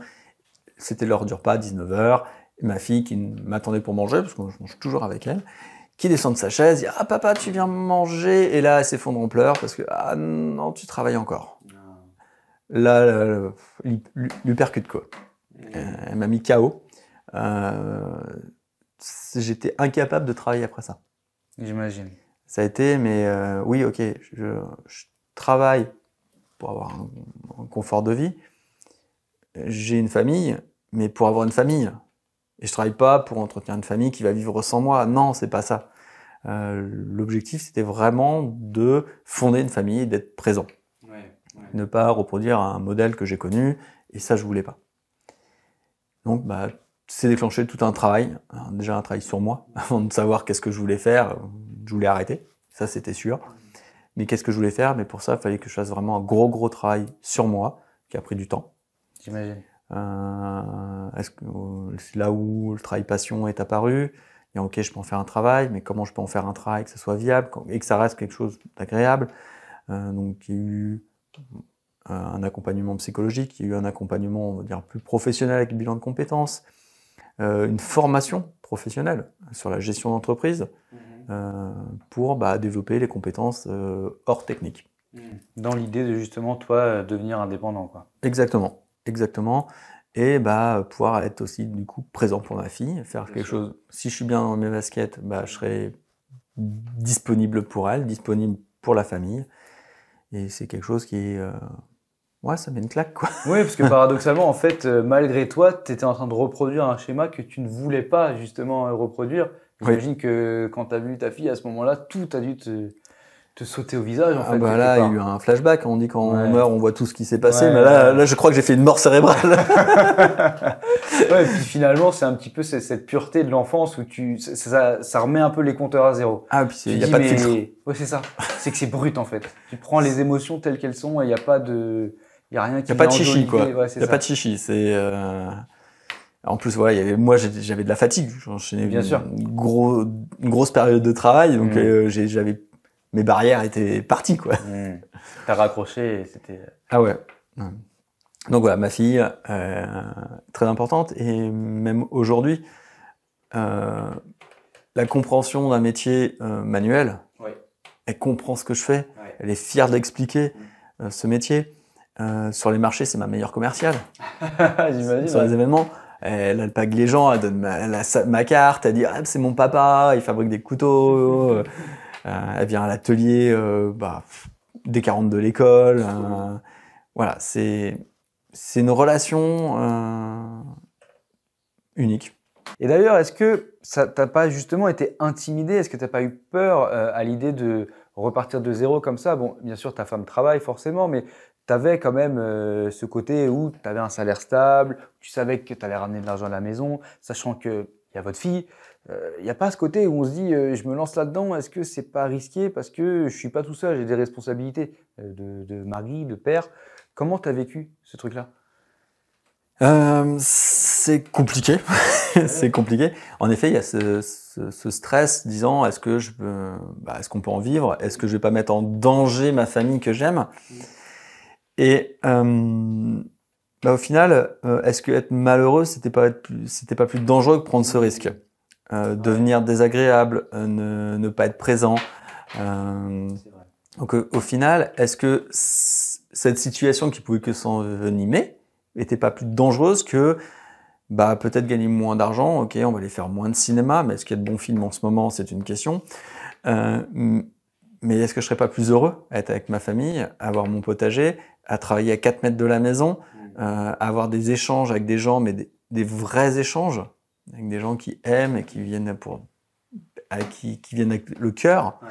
C'était l'heure du repas, 19h. Et ma fille qui m'attendait pour manger, parce que je mange toujours avec elle, qui descend de sa chaise, dit « Ah papa, tu viens manger ?» Et là, elle s'effondre en pleurs parce que « Ah non, tu travailles encore. » Là, lui percute quoi. Elle m'a mis KO. J'étais incapable de travailler après ça. J'imagine. Ça a été, mais oui, ok, je travaille pour avoir un confort de vie. J'ai une famille, mais pour avoir une famille. Et je travaille pas pour entretenir une famille qui va vivre sans moi. Non, c'est pas ça. L'objectif, c'était vraiment de fonder une famille et d'être présent. Ne pas reproduire un modèle que j'ai connu, et ça, je voulais pas. Donc, c'est déclenché tout un travail, déjà un travail sur moi, avant de savoir qu'est-ce que je voulais faire. Je voulais arrêter, ça c'était sûr. Mais qu'est-ce que je voulais faire? Mais pour ça, il fallait que je fasse vraiment un gros travail sur moi, qui a pris du temps. J'imagine. C'est là où le travail passion est apparu. Et ok, je peux en faire un travail, mais comment je peux en faire un travail que ça soit viable et que ça reste quelque chose d'agréable? Donc il y a eu un accompagnement psychologique, il y a eu un accompagnement, on va dire, plus professionnel avec le bilan de compétences, une formation professionnelle sur la gestion d'entreprise pour développer les compétences hors technique. Dans l'idée de justement, toi, devenir indépendant, quoi. Exactement. Et pouvoir être aussi du coup présent pour ma fille, faire quelque chose. Si je suis bien dans mes baskets, je serai disponible pour elle, disponible pour la famille. Et c'est quelque chose qui ça met une claque, quoi. Oui, parce que paradoxalement, en fait, malgré toi, tu étais en train de reproduire un schéma que tu ne voulais pas justement reproduire. J'imagine que quand tu as vu ta fille à ce moment-là, tout a dû te sauter au visage, en fait. Là, il y a eu un flashback. On dit quand on meurt, on voit tout ce qui s'est passé. Mais là, je crois que j'ai fait une mort cérébrale. Et puis finalement, c'est un petit peu cette pureté de l'enfance où ça remet un peu les compteurs à zéro. Ah, puis il n'y a pas de filtre. Ouais, c'est ça. C'est que c'est brut, en fait. Tu prends les émotions telles qu'elles sont et il n'y a pas de... Il n'y a rien qui... Il n'y a pas de chichi, quoi. Il n'y a pas de chichi. C'est... En plus, moi, j'avais de la fatigue. J'enchaînais une grosse période de travail. Donc, mes barrières étaient parties, quoi. T'as raccroché et c'était... Ah ouais. Donc voilà, ma fille, très importante. Et même aujourd'hui, la compréhension d'un métier manuel, elle comprend ce que je fais. Elle est fière d'expliquer ce métier. Sur les marchés, c'est ma meilleure commerciale. J'imagine. Sur les événements. Elle alpague les gens, elle donne ma carte, elle dit « Ah, c'est mon papa, il fabrique des couteaux. » Elle vient à l'atelier dès qu'elle rentre de l'école. Voilà, c'est une relation unique. Et d'ailleurs, est-ce que ça t'a pas justement été intimidé? Est-ce que t'as pas eu peur à l'idée de repartir de zéro comme ça? Bon, bien sûr, ta femme travaille forcément, mais t'avais quand même ce côté où t'avais un salaire stable, tu savais que t'allais ramener de l'argent à la maison, sachant que il y a votre fille. Il n'y a pas ce côté où on se dit je me lance là-dedans, est-ce que c'est pas risqué parce que je suis pas tout seul, j'ai des responsabilités de mari, de père. Comment t'as vécu ce truc-là? C'est compliqué. C'est compliqué. En effet, il y a ce stress disant est-ce qu'on peut en vivre? Est-ce que je vais pas mettre en danger ma famille que j'aime? Et au final, est-ce que être malheureux, c'était pas plus dangereux que prendre ce risque? Devenir désagréable, ne pas être présent. Donc au final, est-ce que cette situation qui pouvait que s'envenimer n'était pas plus dangereuse que peut-être gagner moins d'argent, ok, on va aller faire moins de cinéma, mais est-ce qu'il y a de bons films en ce moment, c'est une question. Mais est-ce que je serais pas plus heureux à être avec ma famille, à avoir mon potager, à travailler à 4 mètres de la maison, à avoir des échanges avec des gens, mais des vrais échanges, avec des gens qui aiment et qui viennent qui viennent avec le cœur. Ouais.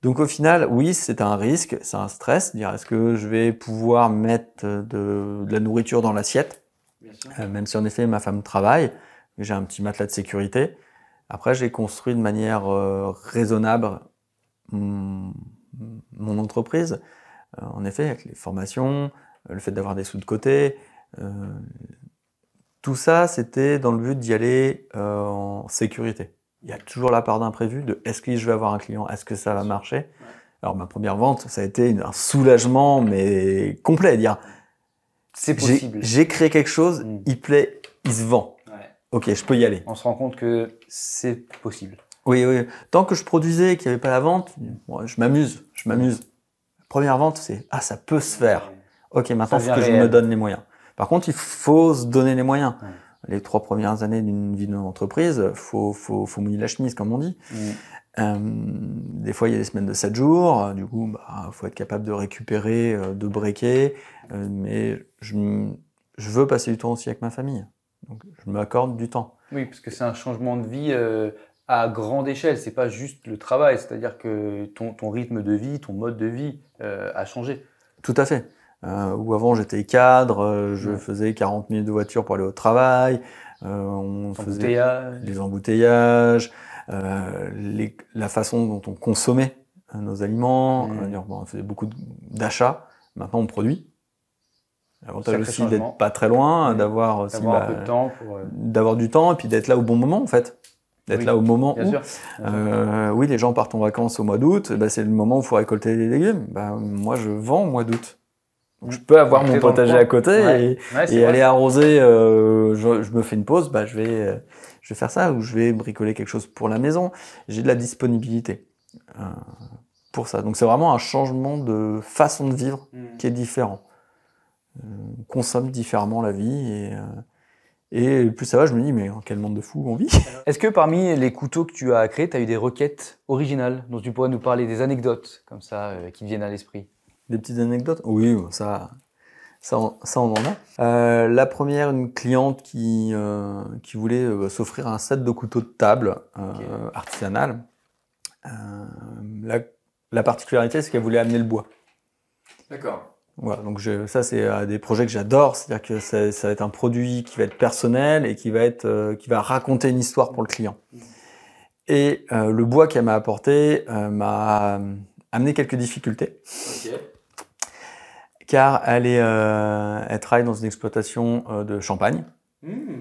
Donc au final, oui, c'est un risque, c'est un stress. Dire est-ce que je vais pouvoir mettre de la nourriture dans l'assiette, même si en effet ma femme travaille, j'ai un petit matelas de sécurité. Après, j'ai construit de manière raisonnable mon entreprise. En effet, avec les formations, le fait d'avoir des sous de côté, tout ça, c'était dans le but d'y aller en sécurité. Il y a toujours la part d'imprévu de est-ce que je vais avoir un client, est-ce que ça va marcher. Ouais. Alors ma première vente, ça a été un soulagement mais complet, dire c'est possible. J'ai créé quelque chose, il plaît, il se vend. Ouais. Ok, je peux y aller. On se rend compte que c'est possible. Oui. Tant que je produisais et qu'il n'y avait pas la vente, je m'amuse. La première vente, c'est ça peut se faire. Ok, maintenant il faut que je me donne les moyens. Par contre, il faut se donner les moyens. Ouais. Les 3 premières années d'une vie d'entreprise, faut mouiller la chemise, comme on dit. Des fois, il y a des semaines de 7 jours. Du coup, faut être capable de récupérer, de breaker. Mais je veux passer du temps aussi avec ma famille. Donc, je m'accorde du temps. Oui, parce que c'est un changement de vie à grande échelle. C'est pas juste le travail. C'est-à-dire que ton rythme de vie, ton mode de vie a changé. Tout à fait. Où avant j'étais cadre, je faisais 40 minutes de voiture pour aller au travail, on faisait des embouteillages, la façon dont on consommait nos aliments, on faisait beaucoup d'achats. Maintenant on produit. L'avantage aussi d'être pas très loin, d'avoir aussi un peu de temps d'avoir du temps et puis d'être là au bon moment en fait. D'être là au moment où, oui, les gens partent en vacances au mois d'août, c'est le moment où il faut récolter les légumes. Moi je vends au mois d'août. Donc, je peux avoir mon potager à côté et aller arroser. Je me fais une pause, je vais faire ça ou je vais bricoler quelque chose pour la maison. J'ai de la disponibilité pour ça. Donc c'est vraiment un changement de façon de vivre qui est différent. On consomme différemment la vie et plus ça va, je me dis mais en quel monde de fou on vit. Est-ce que parmi les couteaux que tu as créés, tu as eu des requêtes originales dont tu pourrais nous parler, des anecdotes comme ça qui te viennent à l'esprit? Des petites anecdotes? Oui, ça on en a. La première, une cliente qui voulait s'offrir un set de couteaux de table artisanal. La particularité, c'est qu'elle voulait amener le bois. D'accord. Voilà, donc ça c'est des projets que j'adore, c'est-à-dire que ça va être un produit qui va être personnel et qui va raconter une histoire pour le client. Et le bois qu'elle m'a apporté m'a amené quelques difficultés. Okay. Car elle travaille dans une exploitation de champagne.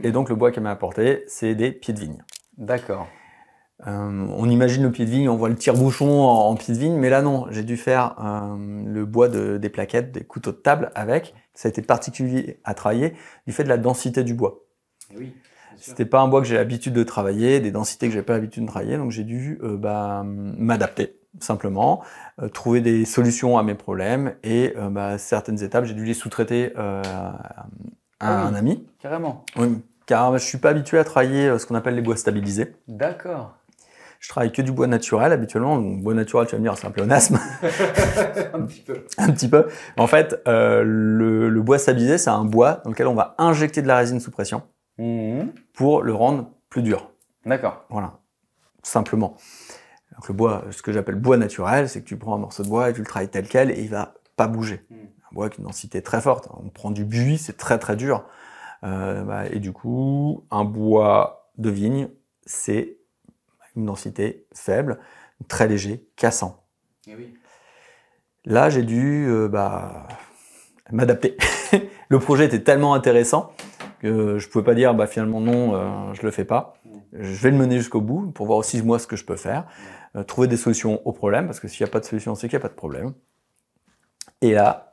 Et donc le bois qu'elle m'a apporté, c'est des pieds de vigne. D'accord. On imagine le pied de vigne, on voit le tire-bouchon en pied de vigne, mais là non, j'ai dû faire le bois des plaquettes, des couteaux de table avec. Ça a été particulier à travailler du fait de la densité du bois. Oui. C'était pas un bois que j'ai l'habitude de travailler, des densités que j'ai pas l'habitude de travailler, donc j'ai dû m'adapter simplement, trouver des solutions à mes problèmes et certaines étapes j'ai dû les sous-traiter à un ami. Carrément. Oui, car je suis pas habitué à travailler ce qu'on appelle les bois stabilisés. D'accord. Je travaille que du bois naturel habituellement. Donc, bois naturel, tu vas me dire, c'est un pléonasme. Un petit peu. Un petit peu. En fait, le bois stabilisé, c'est un bois dans lequel on va injecter de la résine sous pression pour le rendre plus dur. D'accord. Voilà, simplement. Donc le bois, ce que j'appelle bois naturel, c'est que tu prends un morceau de bois et tu le travailles tel quel et il va pas bouger. Un bois avec une densité très forte. On prend du buis, c'est très très dur. Et du coup, un bois de vigne, c'est une densité faible, très léger, cassant. Et oui. Là, j'ai dû m'adapter. Le projet était tellement intéressant que je pouvais pas dire finalement non, je le fais pas. Je vais le mener jusqu'au bout pour voir aussi moi ce que je peux faire, trouver des solutions aux problèmes parce que s'il n'y a pas de solution, c'est qu'il n'y a pas de problème. Et là,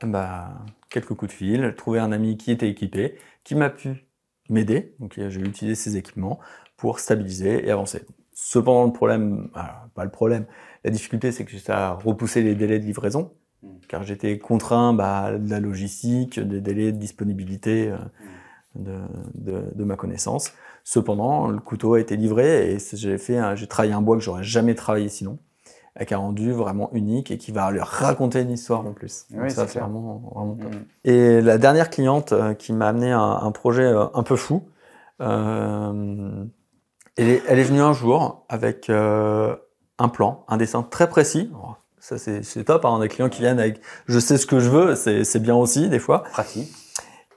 quelques coups de fil, trouver un ami qui était équipé, qui m'a pu m'aider. Donc j'ai utilisé ses équipements pour stabiliser et avancer. Cependant, le problème, pas le problème, la difficulté, c'est que ça a repoussé les délais de livraison. car j'étais contraint de la logistique, des délais de disponibilité de ma connaissance. Cependant, le couteau a été livré et j'ai travaillé un bois que j'aurais jamais travaillé sinon, avec un rendu vraiment unique et qui va leur raconter une histoire en plus. Donc oui, ça, c'est vraiment top. Mmh. Et la dernière cliente qui m'a amené un projet un peu fou, elle est venue un jour avec un plan, un dessin très précis. Alors, ça, c'est top, hein, des clients qui viennent avec « je sais ce que je veux », c'est bien aussi des fois. Pratique.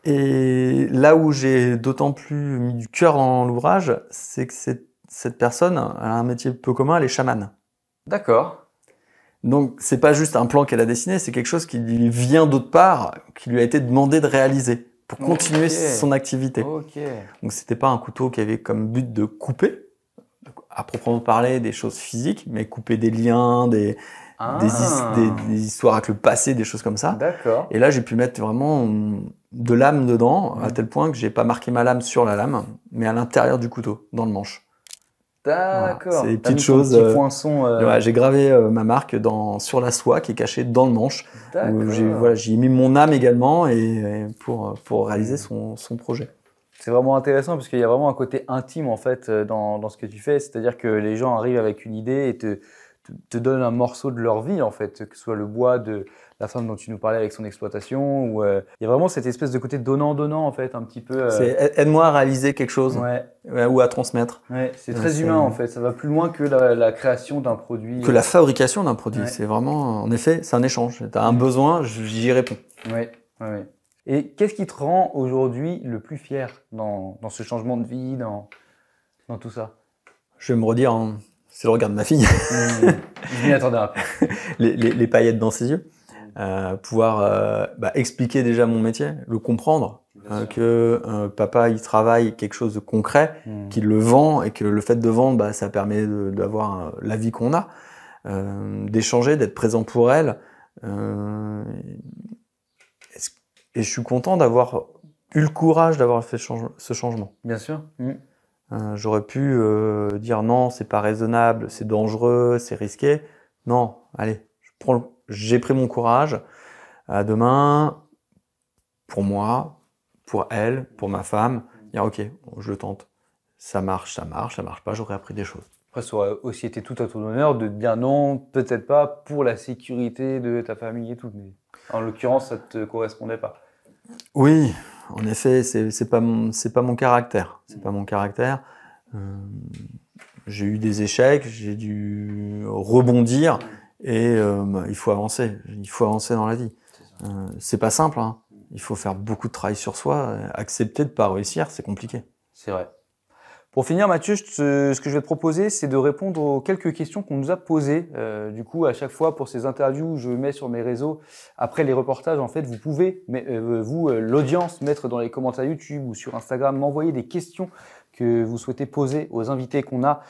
Et là où j'ai d'autant plus mis du cœur dans l'ouvrage, c'est que cette personne elle a un métier peu commun, elle est chamane. D'accord. Donc c'est pas juste un plan qu'elle a dessiné, c'est quelque chose qui lui vient d'autre part, qui lui a été demandé de réaliser pour continuer son activité. Donc c'était pas un couteau qui avait comme but de couper, à proprement parler des choses physiques, mais couper des liens, des histoires avec le passé, des choses comme ça. D'accord. Et là j'ai pu mettre vraiment de l'âme dedans, à tel point que j'ai pas marqué ma lame sur la lame, mais à l'intérieur du couteau, dans le manche. D'accord. Voilà. C'est des petites choses. Petit poinçon. Ouais, j'ai gravé ma marque sur la soie qui est cachée dans le manche. D'accord. J'ai mis mon âme également pour réaliser son projet. C'est vraiment intéressant parce qu'il y a vraiment un côté intime en fait dans ce que tu fais. C'est-à-dire que les gens arrivent avec une idée et te donnent un morceau de leur vie en fait, que ce soit le bois de la femme dont tu nous parlais avec son exploitation ou il y a vraiment cette espèce de côté donnant-donnant en fait, un petit peu. C'est aide-moi à réaliser quelque chose ou à transmettre. Ouais, c'est très humain en fait. Ça va plus loin que la création d'un produit. Que la fabrication d'un produit. C'est vraiment, en effet, c'est un échange. T'as un besoin, j'y réponds. Ouais. Et qu'est-ce qui te rend aujourd'hui le plus fier dans ce changement de vie, dans tout ça? Je vais me redire, c'est le regard de ma fille. Je m'y attendais un peu. les paillettes dans ses yeux. Pouvoir expliquer déjà mon métier, le comprendre, que papa il travaille quelque chose de concret, qu'il le vend et que le fait de vendre, ça permet d'avoir la vie qu'on a, d'échanger, d'être présent pour elle. Et je suis content d'avoir eu le courage d'avoir fait ce changement. Bien sûr. J'aurais pu dire non, c'est pas raisonnable, c'est dangereux, c'est risqué. Non, allez, j'ai pris mon courage. À demain, pour moi, pour elle, pour ma femme, dire ok, je le tente. Ça marche pas, j'aurais appris des choses. Après, ça aurait aussi été tout à ton honneur de dire non, peut-être pas pour la sécurité de ta famille et tout. Mais en l'occurrence, ça te correspondait pas. Oui, en effet, c'est pas mon caractère. C'est pas mon caractère. J'ai eu des échecs, j'ai dû rebondir et il faut avancer. Il faut avancer dans la vie. C'est pas simple, hein. Il faut faire beaucoup de travail sur soi. Accepter de pas réussir, c'est compliqué. C'est vrai. Pour finir, Mathieu, ce que je vais te proposer, c'est de répondre aux quelques questions qu'on nous a posées. Du coup, à chaque fois, pour ces interviews, je mets sur mes réseaux, après les reportages, en fait, vous pouvez, l'audience, mettre dans les commentaires YouTube ou sur Instagram, m'envoyer des questions que vous souhaitez poser aux invités qu'on a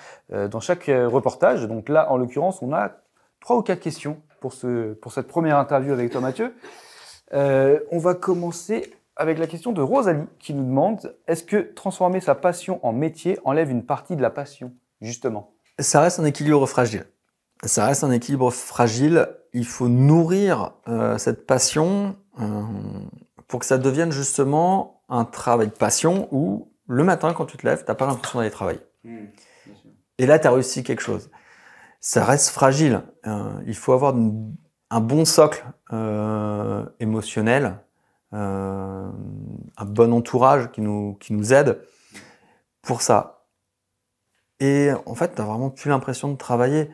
dans chaque reportage. Donc là, en l'occurrence, on a 3 ou 4 questions pour cette première interview avec toi, Mathieu. On va commencer avec la question de Rosalie qui nous demande « Est-ce que transformer sa passion en métier enlève une partie de la passion ?» Justement. Ça reste un équilibre fragile. Il faut nourrir cette passion pour que ça devienne justement un travail de passion où le matin, quand tu te lèves, tu n'as pas l'impression d'aller travailler. Et là, tu as réussi quelque chose. Ça reste fragile. Il faut avoir un bon socle émotionnel, un bon entourage qui nous aide pour ça. Et en fait, tu n'as vraiment plus l'impression de travailler.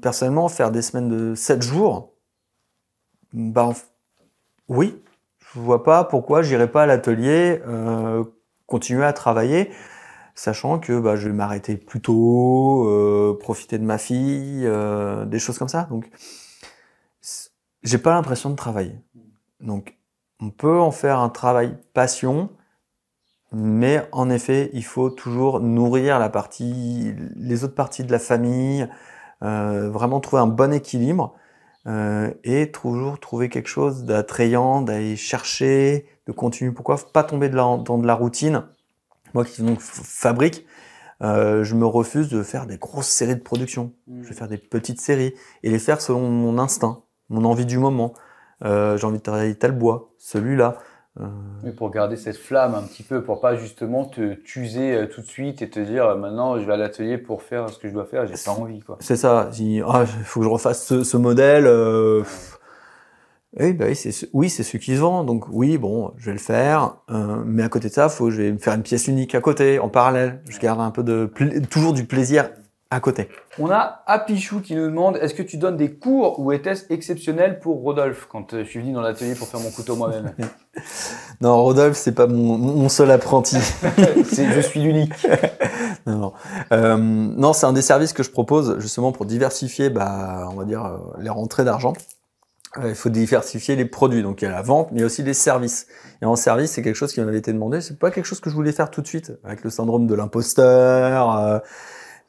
Personnellement, faire des semaines de 7 jours, oui, je vois pas pourquoi j'irais pas à l'atelier continuer à travailler, sachant que je vais m'arrêter plus tôt, profiter de ma fille, des choses comme ça. Donc, j'ai pas l'impression de travailler. Donc, on peut en faire un travail passion, mais en effet, il faut toujours nourrir les autres parties de la famille, vraiment trouver un bon équilibre et toujours trouver quelque chose d'attrayant, d'aller chercher, de continuer. Pourquoi pas tomber dans de la routine? Moi qui donc fabrique, je me refuse de faire des grosses séries de production. Je vais faire des petites séries et les faire selon mon instinct, mon envie du moment. J'ai envie de travailler tel bois, celui-là. Mais pour garder cette flamme un petit peu, pour pas justement te t'user tout de suite et te dire maintenant je vais à l'atelier pour faire ce que je dois faire, j'ai pas envie quoi. C'est ça. Il faut que je refasse ce modèle. Oui, c'est ce qui se vend. Donc oui, bon, je vais le faire. Mais à côté de ça, je vais me faire une pièce unique à côté, en parallèle. Je garde un peu toujours du plaisir à côté. On a Apichou qui nous demande, est-ce que tu donnes des cours ou était-ce exceptionnel pour Rodolphe quand je suis venu dans l'atelier pour faire mon couteau moi-même? Non, Rodolphe, c'est pas mon seul apprenti. Je suis l'unique. Non, c'est un des services que je propose justement pour diversifier, on va dire, les rentrées d'argent. Il faut diversifier les produits. Donc il y a la vente, mais aussi les services. Et en service, c'est quelque chose qui m'avait été demandé. C'est pas quelque chose que je voulais faire tout de suite, avec le syndrome de l'imposteur.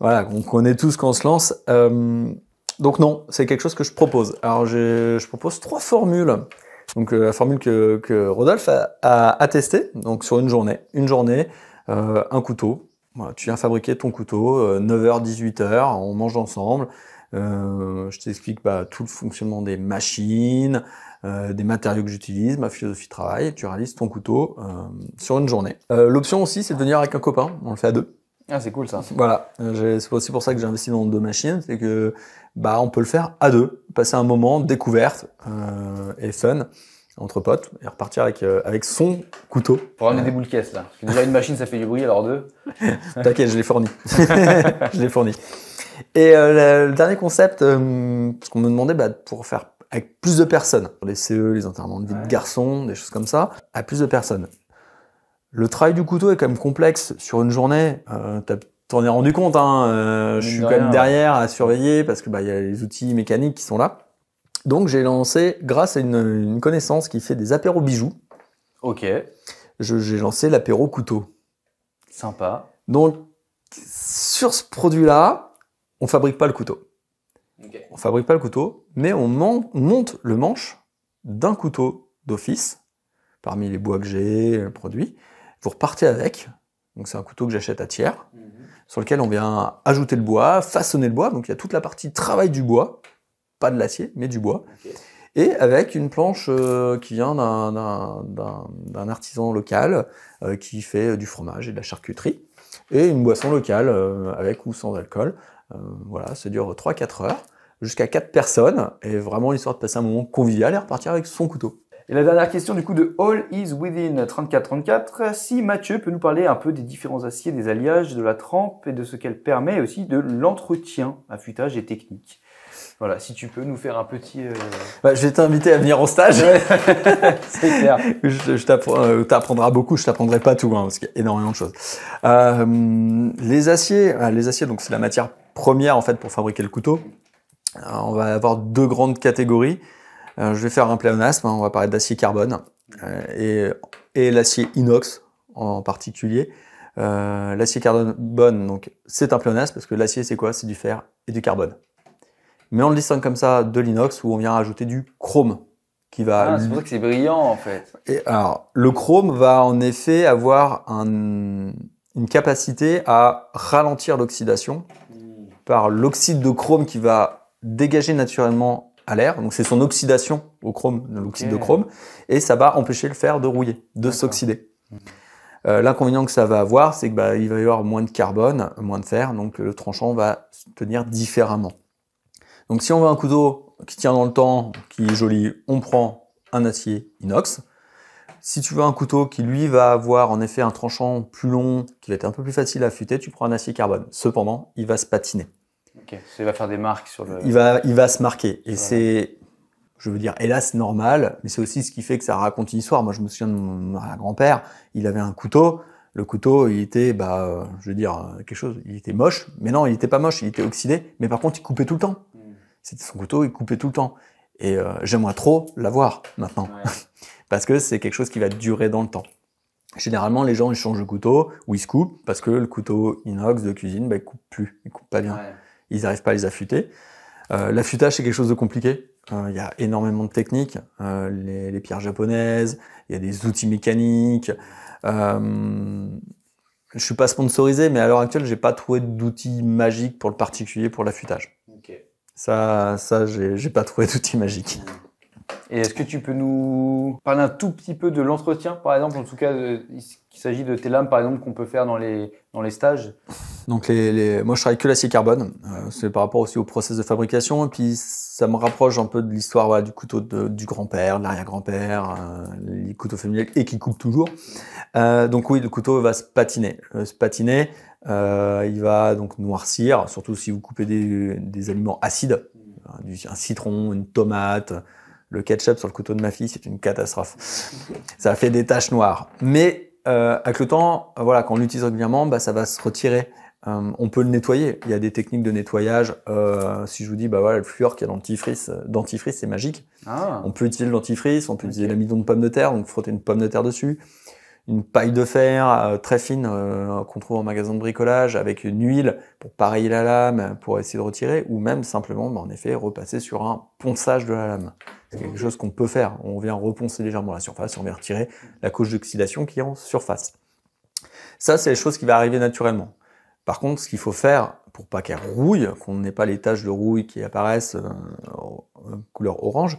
Voilà, on connaît tous quand on se lance. Donc non, c'est quelque chose que je propose. Alors je propose 3 formules. Donc la formule que Rodolphe a testée, donc sur une journée, un couteau. Voilà, tu viens fabriquer ton couteau, 9h, 18h, on mange ensemble. Je t'explique tout le fonctionnement des machines, des matériaux que j'utilise, ma philosophie de travail. Et tu réalises ton couteau sur une journée. L'option aussi, c'est de venir avec un copain. On le fait à 2. Ah, c'est cool ça. Voilà, c'est aussi pour ça que j'ai investi dans 2 machines, c'est que on peut le faire à 2, passer un moment de découverte et fun entre potes et repartir avec son couteau. Pour ramener des boules caisses là. Parce que déjà une machine ça fait du bruit, alors 2. T'inquiète, je l'ai fourni. Je l'ai fourni. Et le dernier concept, parce qu'on me demandait pour faire avec plus de personnes, pour les CE, les enterrements de vie de garçons, des choses comme ça, à plus de personnes. Le travail du couteau est quand même complexe sur une journée. T'en es rendu compte, hein. Je suis quand même derrière à surveiller parce que y a les outils mécaniques qui sont là. Donc j'ai lancé, grâce à une connaissance qui fait des apéros bijoux. Ok. J'ai lancé l'apéro couteau. Sympa. Donc sur ce produit-là, on fabrique pas le couteau. Okay. On fabrique pas le couteau, mais on monte le manche d'un couteau d'office parmi les bois que j'ai produits. Vous repartez avec, donc c'est un couteau que j'achète à tiers, sur lequel on vient ajouter le bois, façonner le bois, donc il y a toute la partie travail du bois, pas de l'acier, mais du bois, et avec une planche qui vient d'un artisan local qui fait du fromage et de la charcuterie, et une boisson locale avec ou sans alcool. Voilà, ça dure 3-4 heures, jusqu'à 4 personnes, et vraiment histoire de passer un moment convivial et repartir avec son couteau. Et la dernière question du coup de All is Within 3434, si Mathieu peut nous parler un peu des différents aciers, des alliages, de la trempe et de ce qu'elle permet, et aussi de l'entretien, affûtage et technique. Voilà, si tu peux nous faire un petit... je vais t'inviter à venir au stage. C'est clair. T'apprendras beaucoup, je t'apprendrai pas tout, parce qu'il y a énormément de choses. Les aciers, donc c'est la matière première en fait pour fabriquer le couteau. On va avoir 2 grandes catégories. Je vais faire un pléonasme, on va parler d'acier carbone et l'acier inox en particulier. L'acier carbone, donc c'est un pléonasme parce que l'acier c'est quoi? C'est du fer et du carbone. Mais on le distingue comme ça de l'inox où on vient rajouter du chrome qui va. C'est pour ça que c'est brillant en fait. Et alors le chrome va en effet avoir une capacité à ralentir l'oxydation par l'oxyde de chrome qui va dégager naturellement à l'air, donc c'est son oxydation au chrome, l'oxyde de chrome, et ça va empêcher le fer de rouiller, de s'oxyder. L'inconvénient que ça va avoir, c'est que il va y avoir moins de carbone, moins de fer, donc le tranchant va se tenir différemment. Donc si on veut un couteau qui tient dans le temps, qui est joli, on prend un acier inox. Si tu veux un couteau qui lui va avoir en effet un tranchant plus long, qui va être un peu plus facile à affûter, tu prends un acier carbone. Cependant, il va se patiner. Ok, il va faire des marques sur le... Il va se marquer. Et c'est, je veux dire, hélas, normal, mais c'est aussi ce qui fait que ça raconte une histoire. Moi, je me souviens de mon grand-père, il avait un couteau. Le couteau, il était, je veux dire, quelque chose, il était moche. Mais non, il était pas moche, il était oxydé. Mais par contre, il coupait tout le temps. C'était son couteau, il coupait tout le temps. Et j'aimerais trop l'avoir maintenant. Ouais. Parce que c'est quelque chose qui va durer dans le temps. Généralement, les gens, ils changent de couteau ou ils se coupent parce que le couteau inox de cuisine, il coupe plus, il coupe pas bien. Ouais. Ils n'arrivent pas à les affûter. L'affûtage, c'est quelque chose de compliqué. Il y a énormément de techniques. Les pierres japonaises, il y a des outils mécaniques. je suis pas sponsorisé, mais à l'heure actuelle, j'ai pas trouvé d'outils magiques pour le particulier pour l'affûtage. Okay. Ça, j'ai pas trouvé d'outils magiques. Et est-ce que tu peux nous parler un tout petit peu de l'entretien, par exemple, en tout cas, qu'il s'agit de tes lames, par exemple, qu'on peut faire dans les stages? Donc moi, je travaille que l'acier carbone. C'est par rapport aussi au process de fabrication. Et puis, ça me rapproche un peu de l'histoire du couteau du grand-père, de l'arrière-grand-père, les couteaux familiaux et qui coupent toujours. Donc oui, le couteau va se patiner. Il va donc noircir, surtout si vous coupez des aliments acides, un citron, une tomate. Le ketchup sur le couteau de ma fille, c'est une catastrophe. Ça fait des taches noires. Mais avec le temps, voilà, quand on l'utilise régulièrement, ça va se retirer. On peut le nettoyer. Il y a des techniques de nettoyage. Si je vous dis, voilà, le fluor qu'il y a dans le dentifrice, c'est magique. Ah. On peut utiliser le dentifrice, on peut utiliser l'amidon de pomme de terre, donc frotter une pomme de terre dessus. Une paille de fer très fine qu'on trouve en magasin de bricolage avec une huile pour pareiller la lame, pour essayer de retirer, ou même simplement, en effet, repasser sur un ponçage de la lame. C'est quelque chose qu'on peut faire. On vient reponcer légèrement la surface et on vient retirer la couche d'oxydation qui est en surface. Ça, c'est les choses qui vont arriver naturellement. Par contre, ce qu'il faut faire pour pas qu'elle rouille, qu'on n'ait pas les taches de rouille qui apparaissent couleur orange,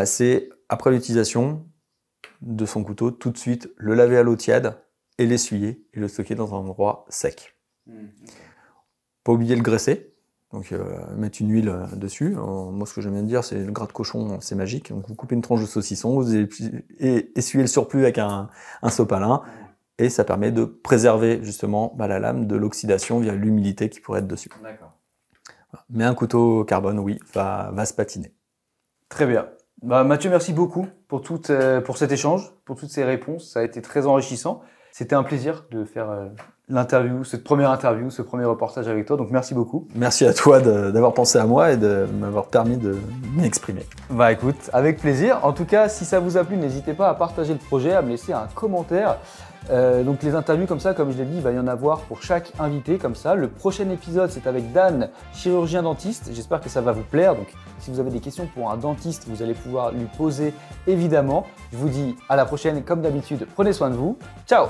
c'est après l'utilisation de son couteau, tout de suite le laver à l'eau tiède et l'essuyer et le stocker dans un endroit sec. Pas oublier le graisser, donc mettre une huile dessus. Moi, ce que j'aime bien dire, c'est le gras de cochon, c'est magique. Donc vous coupez une tranche de saucisson, vous essuyez le surplus avec un sopalin et ça permet de préserver justement la lame de l'oxydation via l'humidité qui pourrait être dessus. D'accord. Mais un couteau carbone, oui, va se patiner. Très bien. Mathieu, merci beaucoup pour cet échange, pour toutes ces réponses. Ça a été très enrichissant. C'était un plaisir de faire cette première interview, ce premier reportage avec toi. Donc, merci beaucoup. Merci à toi d'avoir pensé à moi et de m'avoir permis de m'exprimer. Écoute, avec plaisir. En tout cas, si ça vous a plu, n'hésitez pas à partager le projet, à me laisser un commentaire. Donc les interviews comme ça, comme je l'ai dit, il va y en avoir pour chaque invité comme ça. Le prochain épisode, c'est avec Dan, chirurgien dentiste. J'espère que ça va vous plaire. Donc si vous avez des questions pour un dentiste, vous allez pouvoir lui poser évidemment. Je vous dis à la prochaine, comme d'habitude, prenez soin de vous. Ciao!